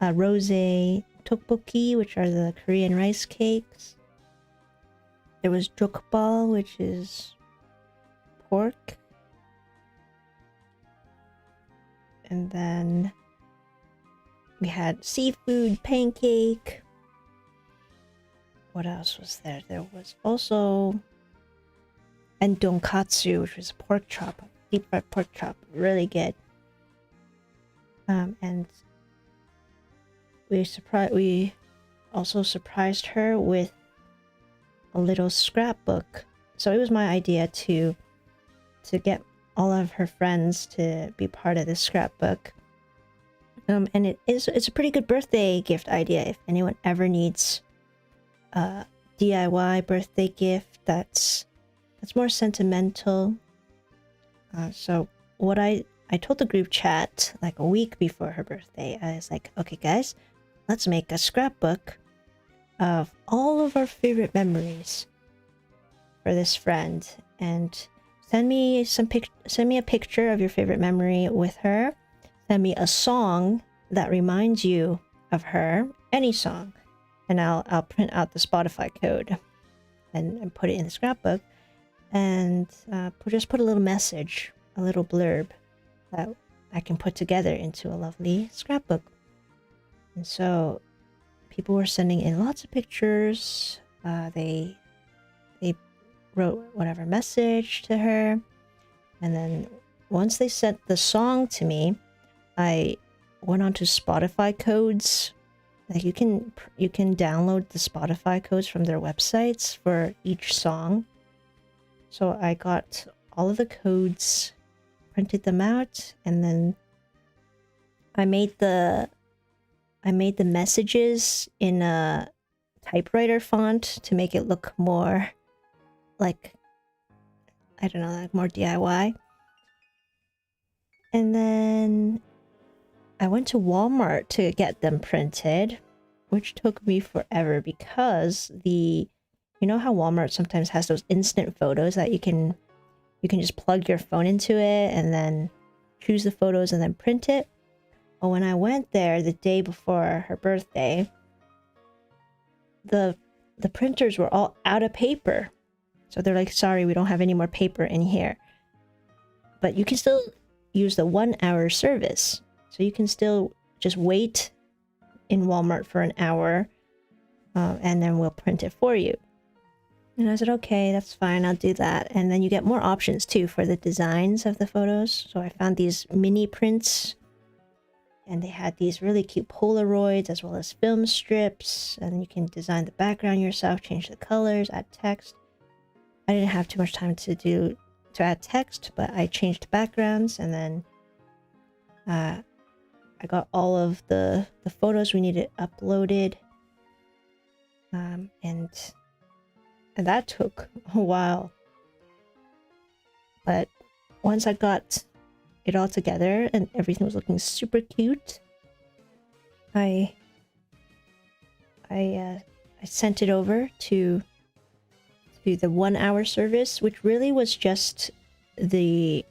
rose tteokbokki, which are the Korean rice cakes. There was jokbal, which is pork. And then we had seafood pancake. What else was there? There was also and donkatsu, which was pork chop, deep fried pork chop, really good. And we also surprised her with a little scrapbook. So it was my idea to get all of her friends to be part of this scrapbook. And it's a pretty good birthday gift idea if anyone ever needs a DIY birthday gift that's more sentimental. So what I told the group chat like a week before her birthday, I was like, okay guys, let's make a scrapbook of all of our favorite memories for this friend, and send me a picture of your favorite memory with her. Send me a song that reminds you of her, any song, and I'll print out the Spotify code and put it in the scrapbook, and just put a little message, a little blurb that I can put together into a lovely scrapbook. And so people were sending in lots of pictures. They wrote whatever message to her, and then once they sent the song to me, I went on to Spotify codes. Like you can download the Spotify codes from their websites for each song. So I got all of the codes, printed them out, and then I made the messages in a typewriter font to make it look more like, I don't know, like more DIY. And then I went to Walmart to get them printed, which took me forever because you know how Walmart sometimes has those instant photos that you can just plug your phone into it and then choose the photos and then print it? Well, when I went there the day before her birthday, the printers were all out of paper. So they're like, sorry, we don't have any more paper in here. But you can still use the 1-hour service. So you can still just wait in Walmart for an hour, and then we'll print it for you. And I said, okay, that's fine, I'll do that. And then you get more options too for the designs of the photos. So I found these mini prints, and they had these really cute Polaroids as well as film strips. And you can design the background yourself, change the colors, add text. I didn't have too much time to add text, but I changed backgrounds, and then I got all of the photos we needed uploaded. And that took a while. But once I got it all together and everything was looking super cute, I I sent it over to the 1 hour service, which really was just the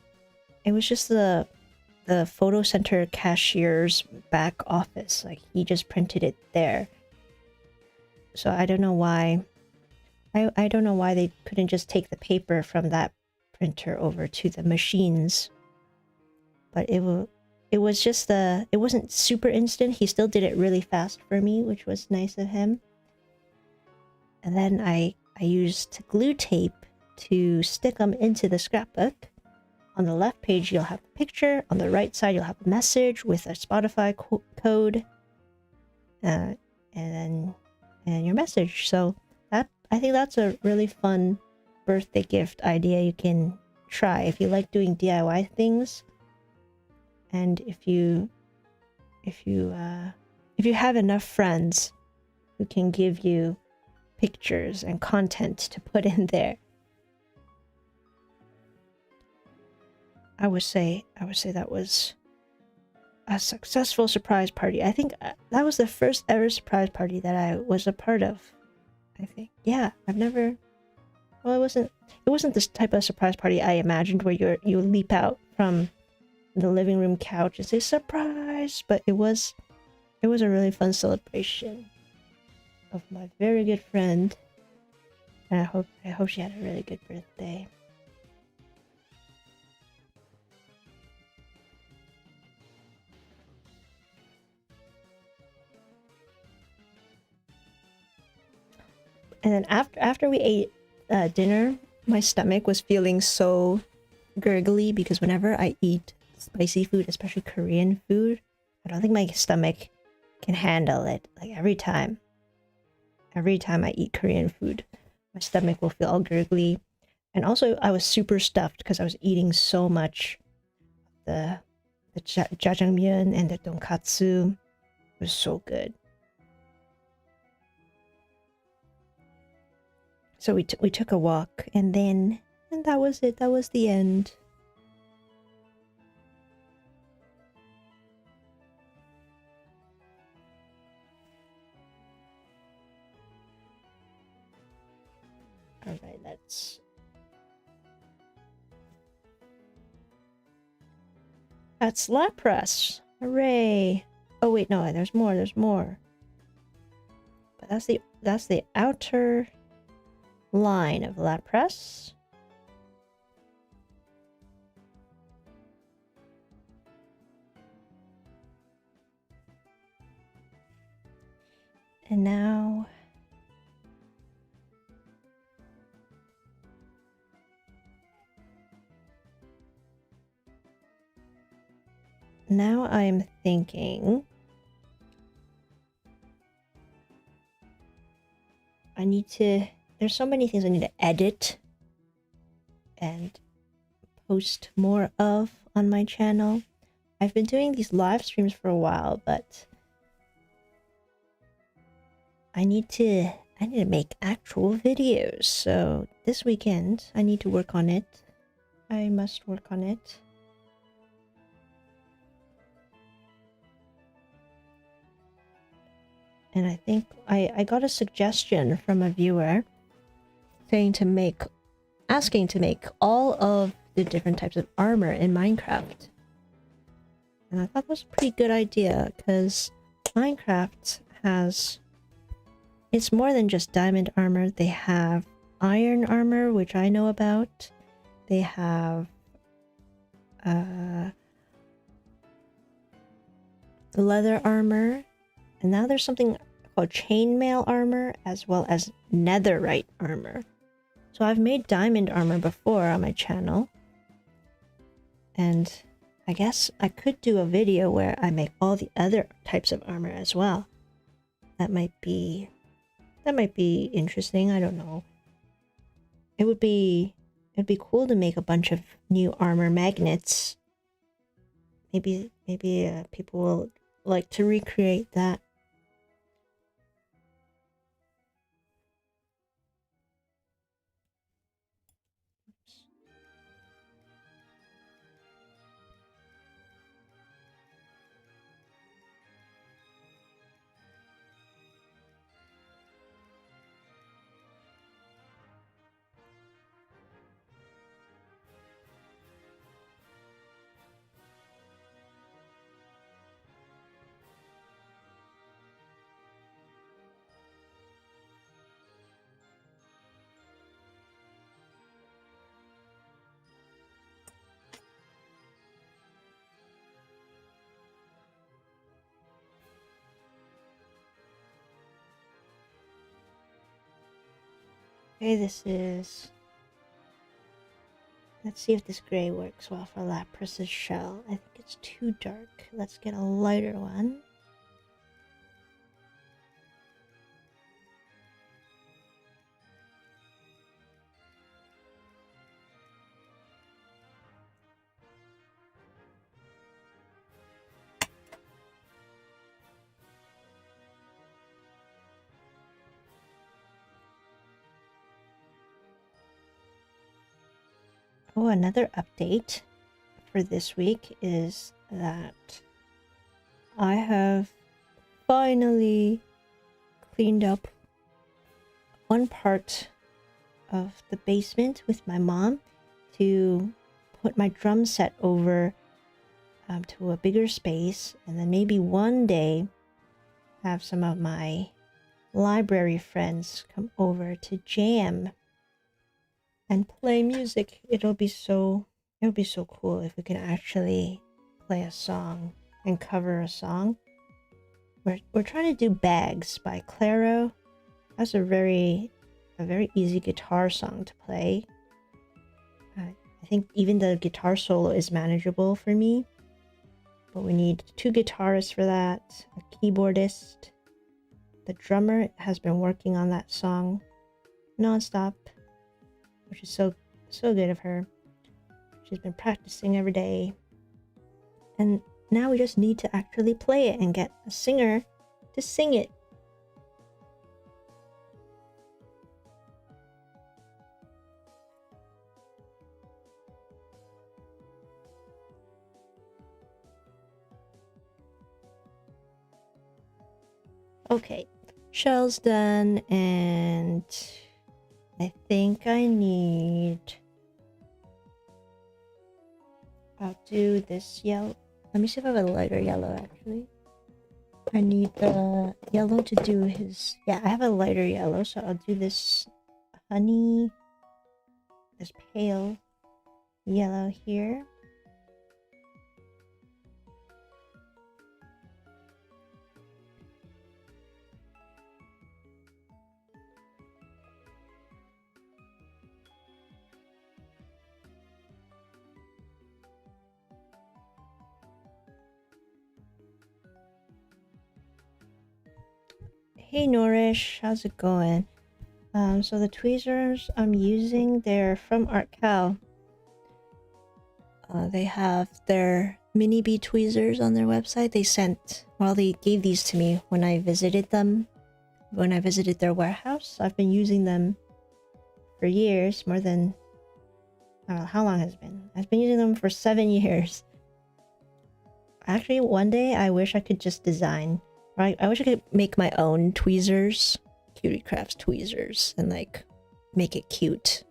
photo center cashier's back office. Like, he just printed it there. So I don't know why. I don't know why they couldn't just take the paper from that printer over to the machines. But it was just it wasn't super instant. He still did it really fast for me, which was nice of him. And then I used glue tape to stick them into the scrapbook. On the left page, you'll have the picture. On the right side, you'll have a message with a Spotify code. And your message. So I think that's a really fun birthday gift idea you can try if you like doing DIY things. And if you have enough friends who can give you pictures and content to put in there, I would say that was a successful surprise party. I think that was the first ever surprise party that I was a part of. I think, yeah, well, it wasn't this type of surprise party I imagined where you leap out from the living room couch and say surprise, but it was a really fun celebration of my very good friend, and I hope she had a really good birthday. And then after we ate dinner, my stomach was feeling so gurgly because whenever I eat spicy food, especially Korean food, I don't think my stomach can handle it. Like every time I eat Korean food, my stomach will feel all gurgly. And also I was super stuffed because I was eating so much. The jjajangmyeon and the tonkatsu was so good. So we took a walk, and that was it. That was the end. All right, that's Lapras. Hooray! Oh wait, no, there's more. But that's the outer line of Lapras. And now I'm thinking there's so many things I need to edit and post more of on my channel. I've been doing these live streams for a while, but I need to make actual videos. So this weekend I need to work on it. I must work on it. And I think I got a suggestion from a viewer asking to make all of the different types of armor in Minecraft. And I thought that was a pretty good idea, because Minecraft it's more than just diamond armor. They have iron armor, which I know about. They have leather armor. And now there's something called chainmail armor, as well as netherite armor. So I've made diamond armor before on my channel. And I guess I could do a video where I make all the other types of armor as well. That might be interesting. I don't know. It'd be cool to make a bunch of new armor magnets. Maybe people will like to recreate that. Okay, this is... Let's see if this gray works well for Lapras' shell. I think it's too dark. Let's get a lighter one. Oh, another update for this week is that I have finally cleaned up one part of the basement with my mom to put my drum set over to a bigger space, and then maybe one day have some of my library friends come over to jam and play music. It'll be so cool if we can actually play a song and cover a song. We're trying to do Bags by Claro. That's a very easy guitar song to play. I think even the guitar solo is manageable for me. But we need 2 guitarists for that, a keyboardist. The drummer has been working on that song non-stop, which is so good of her. She's been practicing every day. And now we just need to actually play it and get a singer to sing it. Okay, shell's done, and I think I need... I'll do this yellow. Let me see if I have a lighter yellow, actually. I need the yellow to do his... Yeah, I have a lighter yellow, so I'll do this honey... This pale yellow here. Hey Norish, how's it going? So the tweezers I'm using, they're from artkal. They have their mini bead tweezers on their website. They gave these to me when I visited them. When I visited their warehouse, I've been using them for years, more than... I don't know how long has it been. I've been using them for 7 years. Actually, one day I wish I could just design... I wish I could make my own tweezers, Cutie Crafts tweezers, and like make it cute.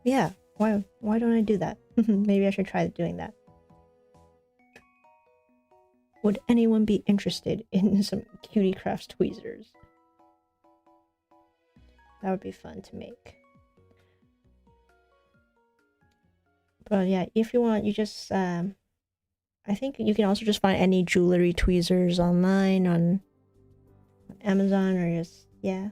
Yeah, why don't I do that? Maybe I should try doing that. Would anyone be interested in some Cutie Crafts tweezers? That would be fun to make. But yeah, if you want, you just I think you can also just find any jewelry tweezers online on Amazon, or just, yeah.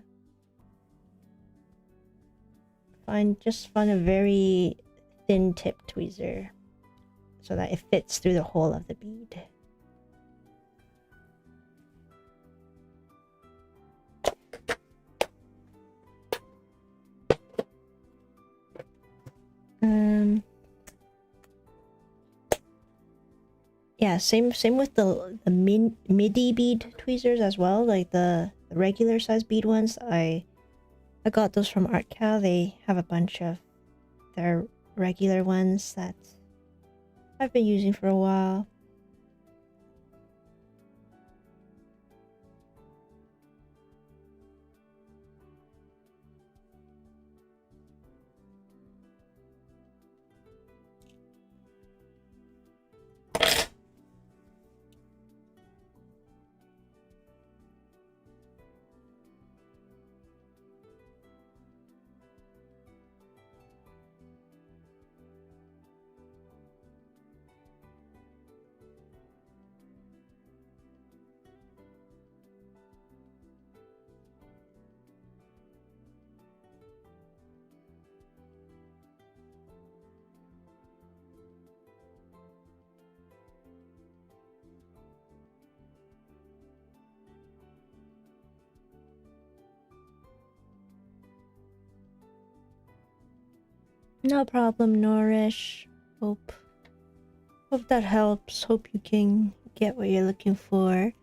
Find a very thin tip tweezer so that it fits through the hole of the bead. Yeah, same with the midi bead tweezers as well, like the regular size bead ones. I got those from artkal. They have a bunch of their regular ones that I've been using for a while. No problem, Nourish. Hope that helps. Hope you can get what you're looking for.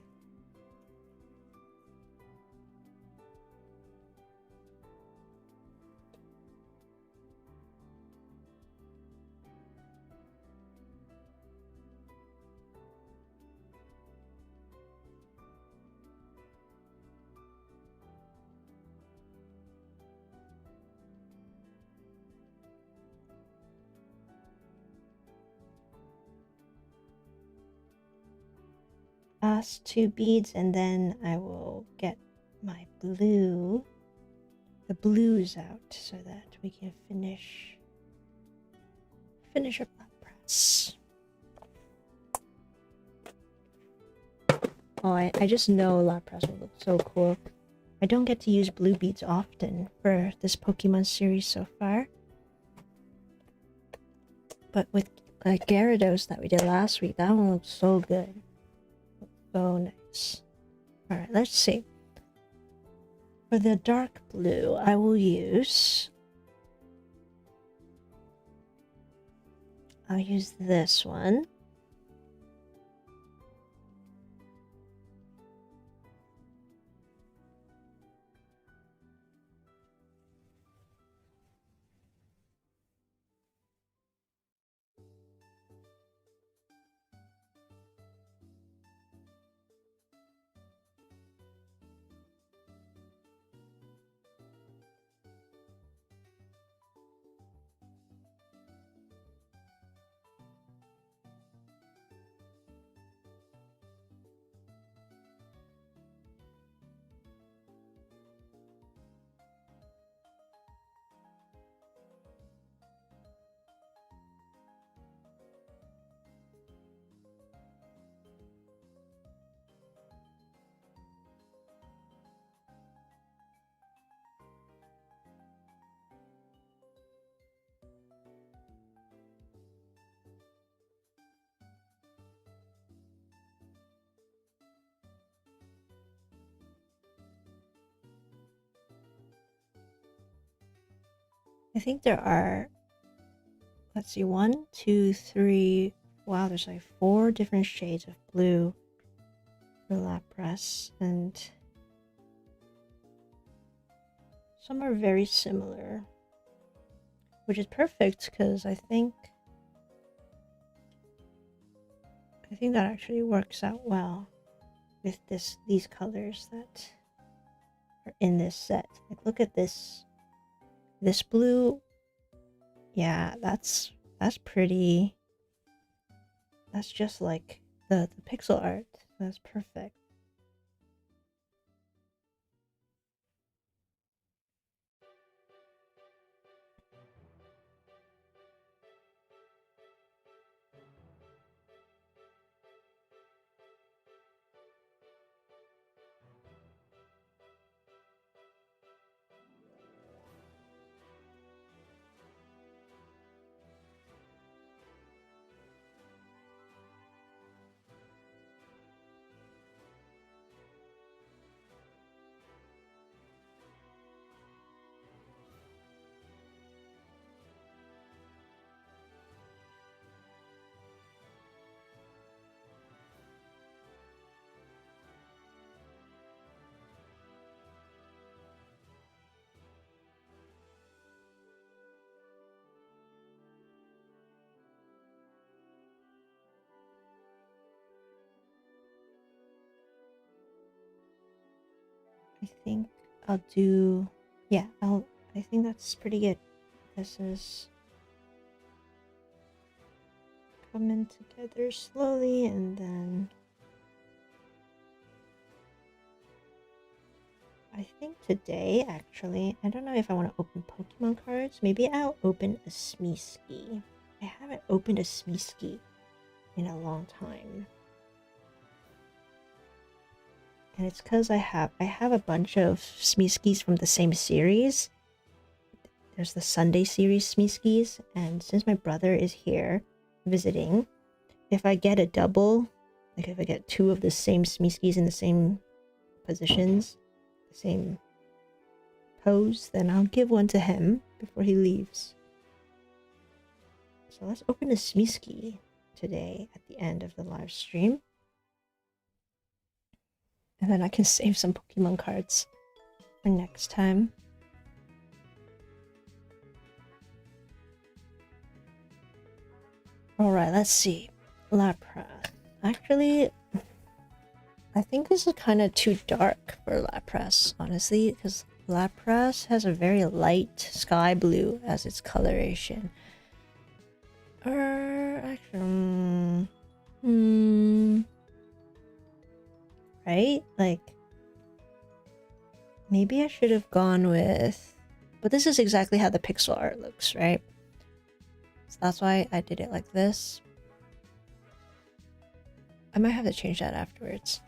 Us 2 beads, and then I will get my the blues out so that we can finish up Lapras. Oh, I just know Lapras will look so cool. I don't get to use blue beads often for this Pokemon series so far. But with Gyarados that we did last week, that one looks so good. So nice. Alright, let's see. For the dark blue, I will use... I'll use this one. I think there are, let's see, 1, 2, 3, wow, there's like 4 different shades of blue for Lapras, and some are very similar, which is perfect because I think that actually works out well with these colors that are in this set. Like, look at this blue. Yeah, that's pretty. That's just like the pixel art. That's perfect. I think I'll do, yeah, I think that's pretty good. This is coming together slowly, and then I think today, actually, I don't know if I want to open Pokemon cards. Maybe I'll open a Smeesky. I haven't opened a Smeesky in a long time. And it's because I have a bunch of Smeeskys from the same series. There's the Sunday series Smeeskys, and since my brother is here visiting, if I get a double, like if I get 2 of the same Smeeskys in the same positions, the same pose, then I'll give one to him before he leaves. So let's open a Smiski today at the end of the live stream. And then I can save some Pokemon cards for next time. Alright, let's see. Lapras. Actually, I think this is kind of too dark for Lapras, honestly, because Lapras has a very light sky blue as its coloration. Actually, right? Like, maybe I should have gone with... But this is exactly how the pixel art looks, right? So that's why I did it like this. I might have to change that afterwards.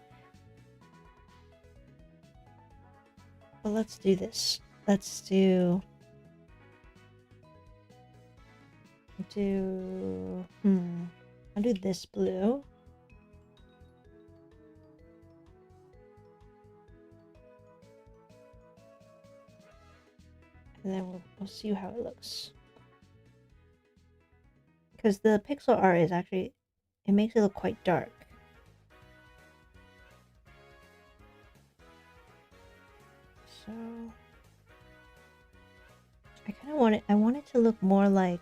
But let's do this. Let's do... I'll do this blue. And then we'll see how it looks. Because the pixel art is actually... It makes it look quite dark. So... I kind of want it... I want it to look more like...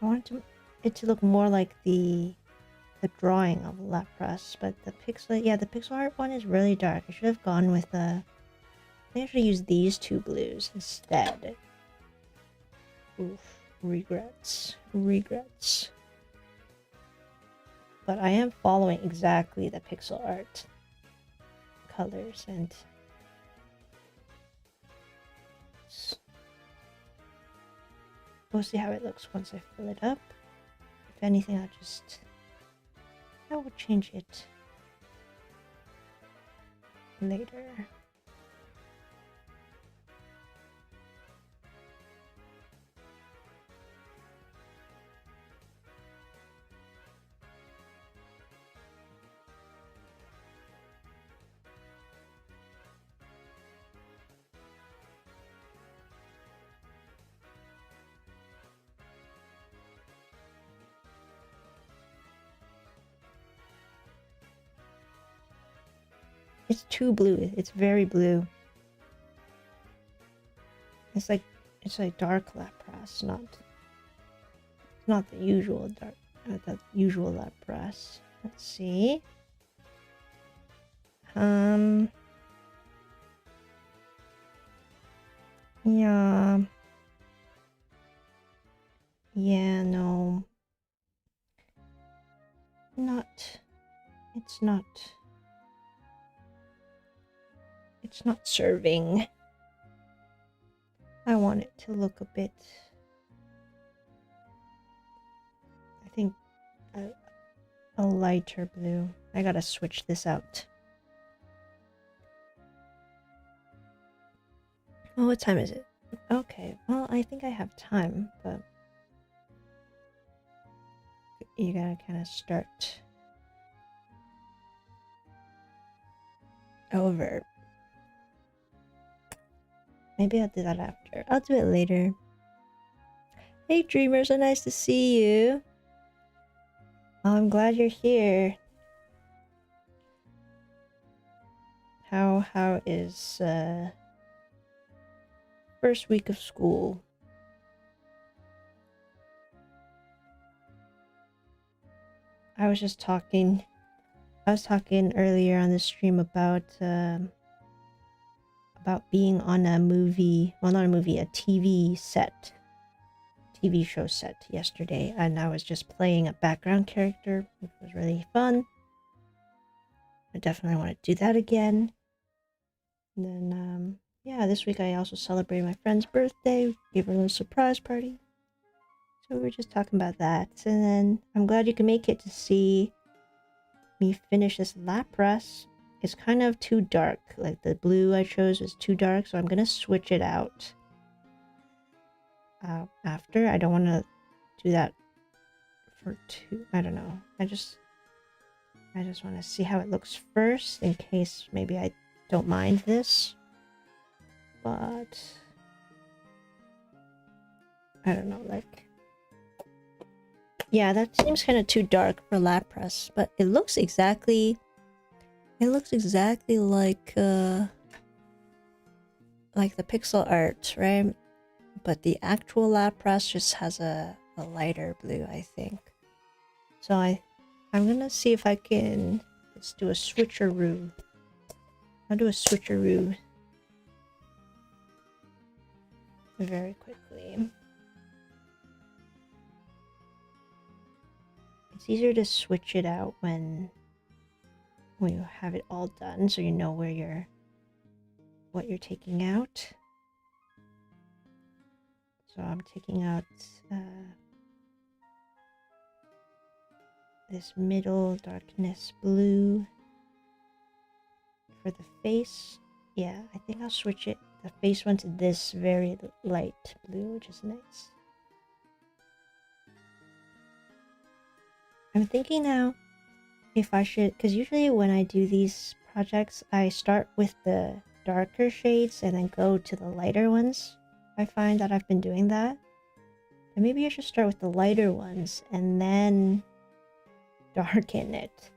I want it to look more like the drawing of Lapras, but the pixel art one is really dark. I should have gone with I think I should use these two blues instead. Oof, regrets. But I am following exactly the pixel art colors, and we'll see how it looks once I fill it up. If anything, I will change it later. It's too blue. It's very blue. It's like dark Lapras, not the usual Lapras. Let's see. Yeah. Yeah, no. It's not serving. I want it to look a bit... I think a lighter blue. I gotta switch this out. Oh, what time is it? Okay, well, I think I have time, but... You gotta kind of start over. Maybe I'll do that after. I'll do it later. Hey Dreamer, so nice to see you. Oh, I'm glad you're here. How is first week of school? I was talking earlier on the stream about being on a movie, well, not a movie, a TV show set yesterday, and I was just playing a background character, which was really fun. I definitely want to do that again. And then, yeah, this week I also celebrated my friend's birthday, gave her a little surprise party. So we were just talking about that, and then I'm glad you can make it to see me finish this Lapras. It's kind of too dark, like the blue I chose is too dark, so I'm gonna switch it out after. I don't want to do that for two, I don't know. I just want to see how it looks first, in case maybe I don't mind this. But I don't know, like... Yeah, that seems kind of too dark for Lapras, but it looks exactly... It looks exactly like the pixel art, right? But the actual Lapras just has a lighter blue, I think. So I'm gonna see if I can... Let's do a switcheroo. I'll do a switcheroo very quickly. It's easier to switch it out when you have it all done, so you know where what you're taking out. So I'm taking out this middle darkness blue for the face. Yeah, I think I'll switch it, the face one, to this very light blue, which is nice. I'm thinking now if I should, because usually when I do these projects, I start with the darker shades and then go to the lighter ones. I find that I've been doing that. And maybe I should start with the lighter ones and then darken it.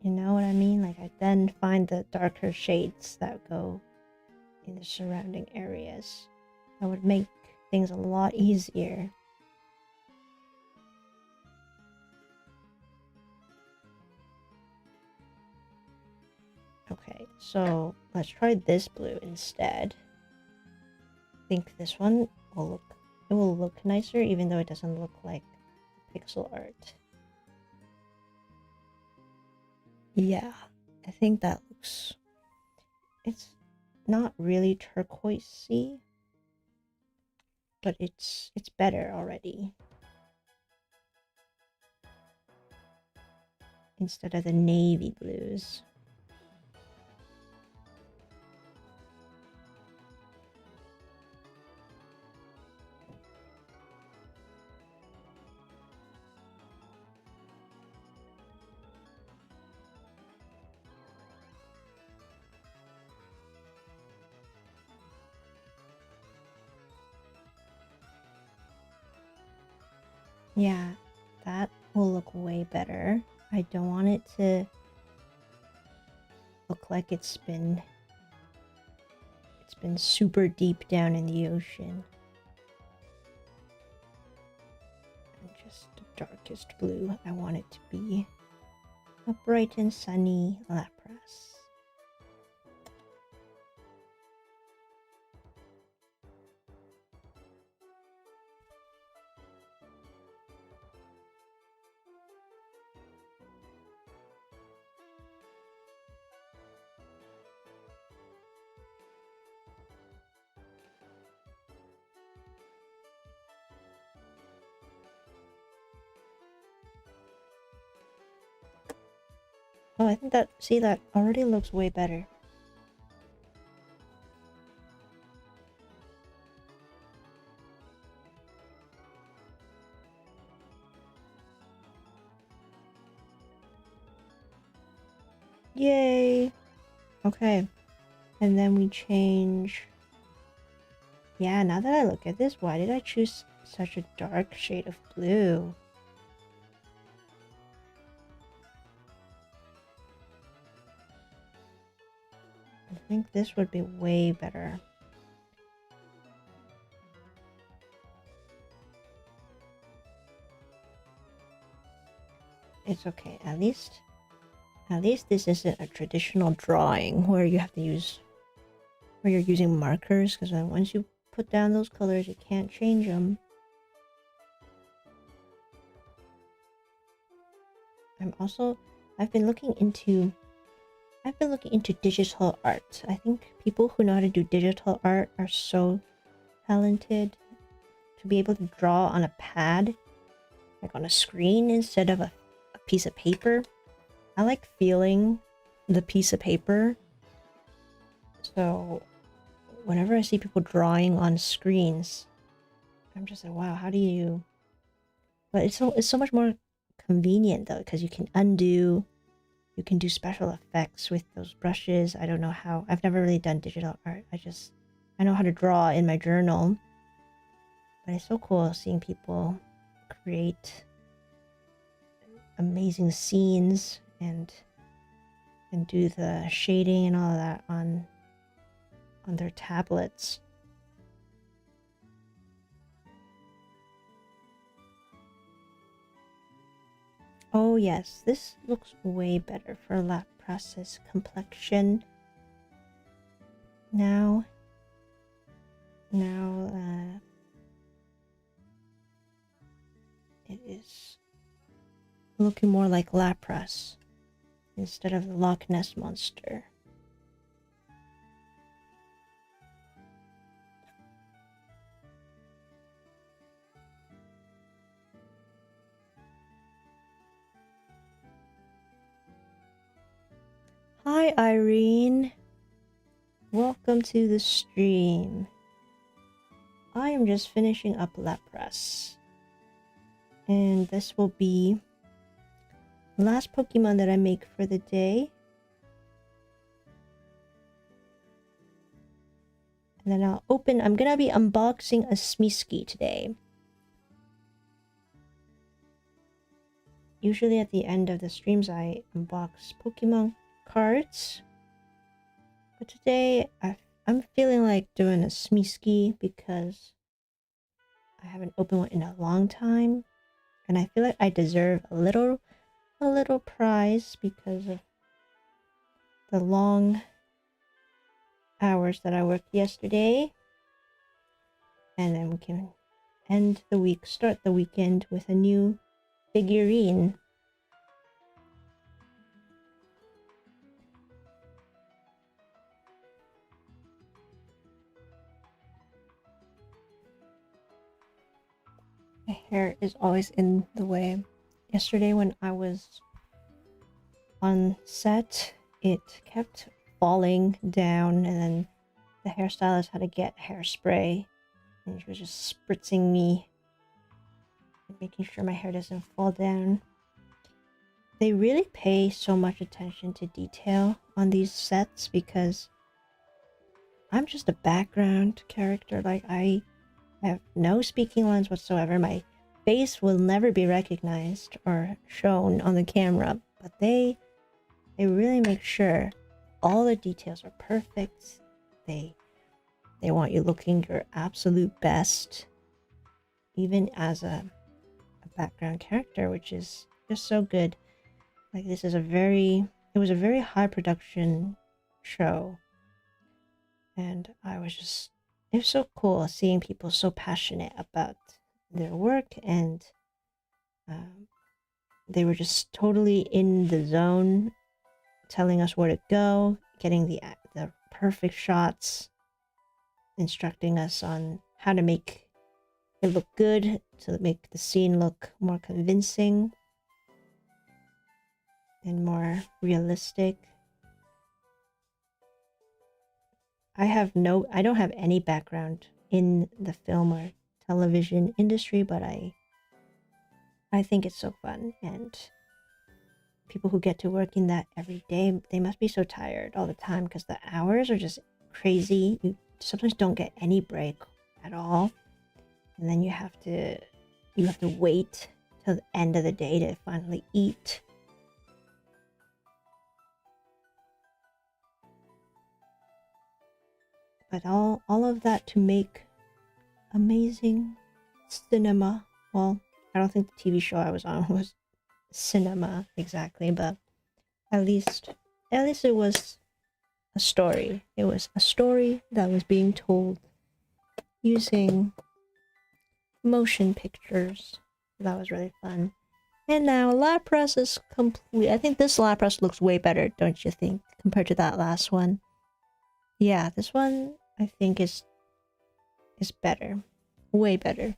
You know what I mean? Like, I then find the darker shades that go in the surrounding areas. That would make things a lot easier. Okay, so let's try this blue instead. I think this one will look nicer, even though it doesn't look like pixel art. Yeah, I think that looks... It's not really turquoisey, but it's better already. Instead of the navy blues. Yeah, that will look way better. I don't want it to look like it's been super deep down in the ocean. And just the darkest blue. I want it to be a bright and sunny Lapras. Oh, I think that, see, that already looks way better. Yay! Okay. And then we change... Yeah, now that I look at this, why did I choose such a dark shade of blue? I think this would be way better. It's okay. At least this isn't a traditional drawing where you have to use, where you're using markers, because then once you put down those colors, you can't change them. I've been looking into digital art. I think people who know how to do digital art are so talented. To be able to draw on a pad, like on a screen instead of a piece of paper. I like feeling the piece of paper. So whenever I see people drawing on screens, I'm just like, wow, how do you... But it's so much more convenient though, because you can undo, you can do special effects with those brushes. I don't know how. I've never really done digital art. I know how to draw in my journal, But it's so cool seeing people create amazing scenes and do the shading and all of that on their tablets. Oh yes, this looks way better for Lapras' complexion. Now, it is looking more like Lapras instead of the Loch Ness monster. Hi Irene, welcome to the stream. I am just finishing up Lapras, and this will be the last Pokemon that I make for the day. And then I'm gonna be unboxing a Smeesky today. Usually at the end of the streams I unbox Pokemon cards, but today I'm feeling like doing a Smeesky because I haven't opened one in a long time, and I feel like I deserve a little prize because of the long hours that I worked yesterday. And then we can start the weekend with a new figurine. My hair is always in the way. Yesterday when I was on set, it kept falling down, and then the hairstylist had to get hairspray, and she was just spritzing me and making sure my hair doesn't fall down. They really pay so much attention to detail on these sets because I'm just a background character. Like, I have no speaking lines whatsoever. My face will never be recognized or shown on the camera, but they really make sure all the details are perfect. They want you looking your absolute best, even as a background character, which is just so good. Like, it was a very high production show, and it was so cool seeing people so passionate about their work, and they were just totally in the zone, telling us where to go, getting the perfect shots, instructing us on how to make it look good, to make the scene look more convincing and more realistic. I don't have any background in the film or television industry, but I think it's so fun, and people who get to work in that every day, they must be so tired all the time because the hours are just crazy. You sometimes don't get any break at all, and then you have to wait till the end of the day to finally eat. But all of that to make amazing cinema. Well, I don't think the TV show I was on was cinema exactly, but at least it was a story. It was a story that was being told using motion pictures. That was really fun. And now Lapras is complete. I think this Lapras looks way better, don't you think, compared to that last one? Yeah, this one I think is better. Way better.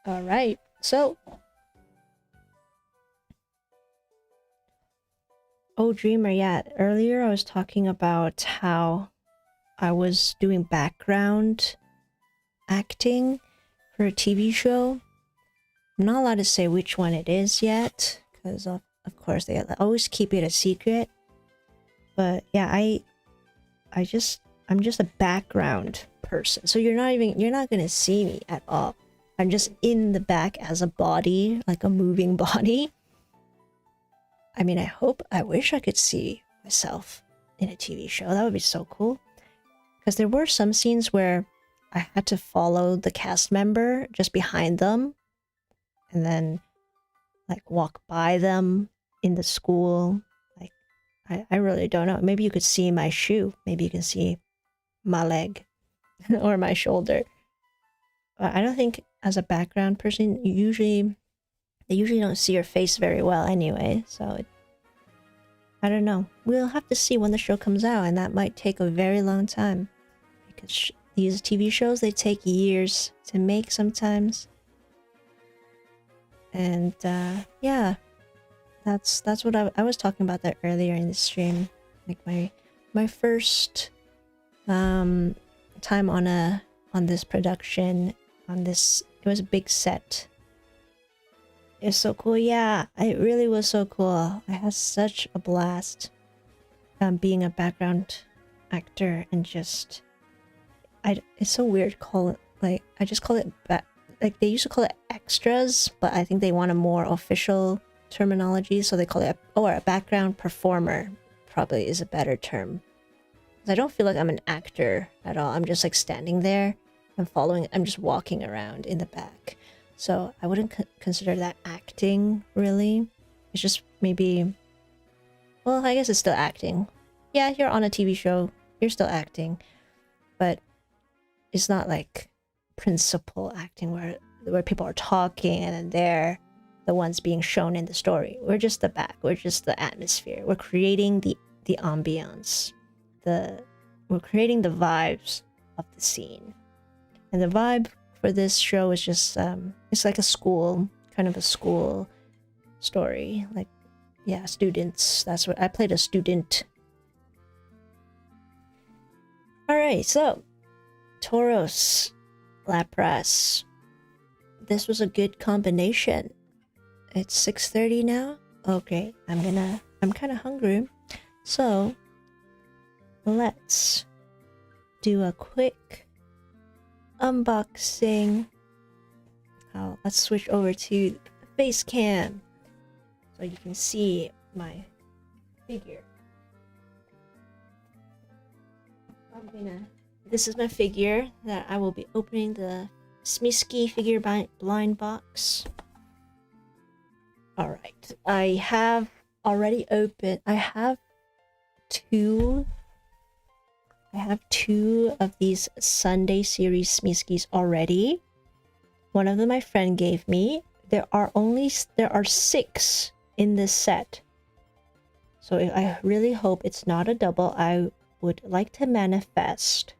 Alright, so oh, Dreamer, yeah. Earlier I was talking about how I was doing background acting for a TV show. I'm not allowed to say which one it is yet, because of course they always keep it a secret. But yeah, I'm just a background person. So you're not gonna see me at all. I'm just in the back as a body, like a moving body. I mean, I wish I could see myself in a TV show. That would be so cool. Because there were some scenes where I had to follow the cast member just behind them and then like walk by them in the school. Like, I really don't know. Maybe you could see my shoe. Maybe you can see my leg or my shoulder. I don't think as a background person, they usually don't see your face very well anyway. So I don't know. We'll have to see when the show comes out, and that might take a very long time because these TV shows, they take years to make sometimes. And yeah, that's what I was talking about that earlier in the stream. Like my first time on this production, it was a big set. It was so cool. Yeah, it really was so cool. I had such a blast being a background actor, and just it's so weird to call it, like, I just call it like they used to call it extras, but I think they want a more official terminology, so they call it a background performer probably is a better term. I don't feel like I'm an actor at all. I'm just like standing there. I'm just walking around in the back. So I wouldn't consider that acting, really. It's just maybe... Well, I guess it's still acting. Yeah, you're on a TV show. You're still acting. But it's not like principal acting where people are talking and then they're the ones being shown in the story. We're just the back. We're just the atmosphere. We're creating the ambience. We're creating the vibes of the scene. And the vibe for this show is just it's like a school, kind of a school story. Like, yeah, students. That's what I played, a student. Alright, so Tauros, Lapras. This was a good combination. It's 6:30 now. Okay, I'm kind of hungry. So let's do a quick unboxing. Let's switch over to face cam so you can see my figure. This is my figure that I will be opening the Smisky figure blind box. Alright, I have already opened. I have two of these Sunday series Smiskys already. One of them my friend gave me. There are 6 in this set. So I really hope it's not a double. I would like to manifest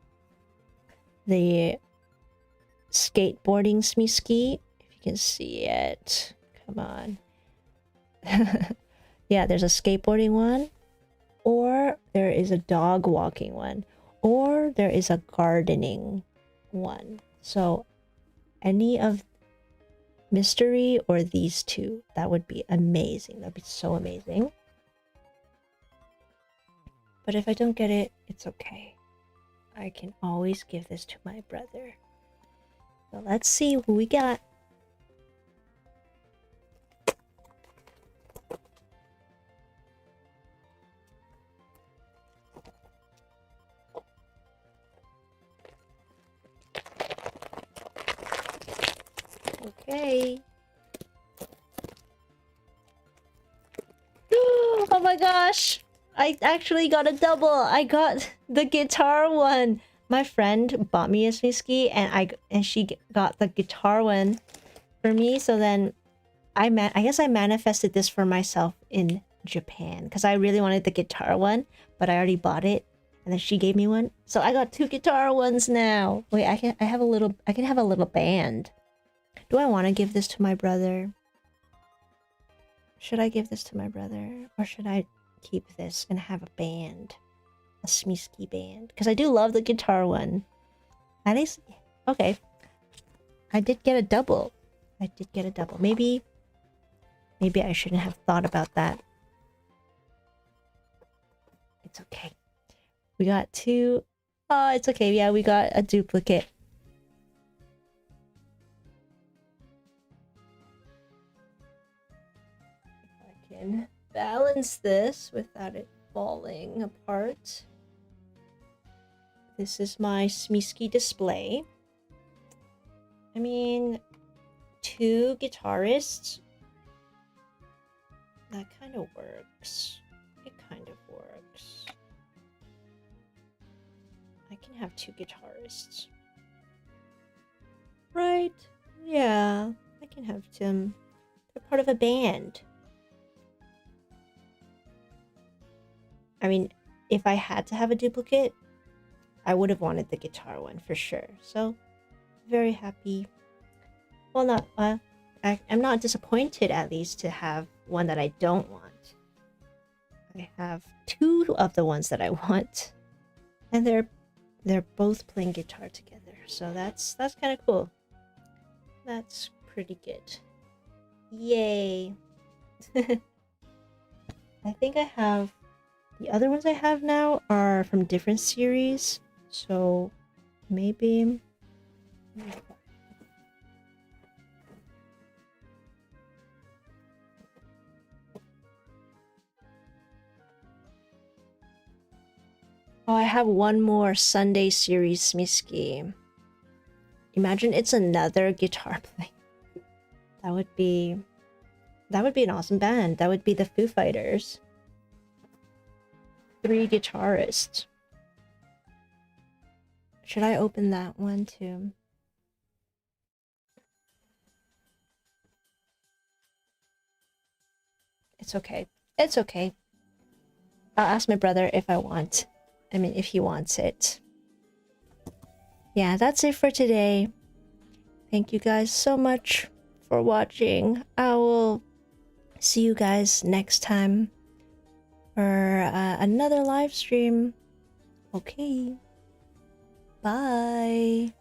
the skateboarding Smisky. If you can see it. Come on. Yeah, there's a skateboarding one. Or there is a dog walking one. Or there is a gardening one. So any of mystery or these two, that would be amazing. That'd be so amazing. But if I don't get it, it's okay. I can always give this to my brother. So let's see who we got. Okay. Oh my gosh! I actually got a double! I got the guitar one! My friend bought me a Smisky and she got the guitar one for me, so then I guess I manifested this for myself in Japan because I really wanted the guitar one, but I already bought it and then she gave me one. So I got 2 guitar ones now. Wait, I can have a little band. Do I want to give this to my brother? Should I give this to my brother? Or should I keep this and have a band? A Smisky band? Because I do love the guitar one. At least... Okay. I did get a double. Maybe I shouldn't have thought about that. It's okay. We got 2 Oh, it's okay. Yeah, we got a duplicate. I can balance this without it falling apart. This is my Smeesky display. I mean, 2 guitarists. That kind of works. It kind of works. I can have 2 guitarists. Right? Yeah, I can have them. They're part of a band. I mean, if I had to have a duplicate, I would have wanted the guitar one for sure. So, very happy. Well, not I'm not disappointed at least to have one that I don't want. I have 2 of the ones that I want, and they're both playing guitar together. So that's kind of cool. That's pretty good. Yay! I think I have the other ones I have now are from different series, so maybe. Oh, I have one more Sunday series Smeesky. Imagine it's another guitar playing. That would be an awesome band. That would be the Foo Fighters. 3 guitarists. Should I open that one too? It's okay. It's okay. I'll ask my brother if if he wants it. Yeah, that's it for today. Thank you guys so much for watching. I will see you guys next time for another live stream. Okay. Bye.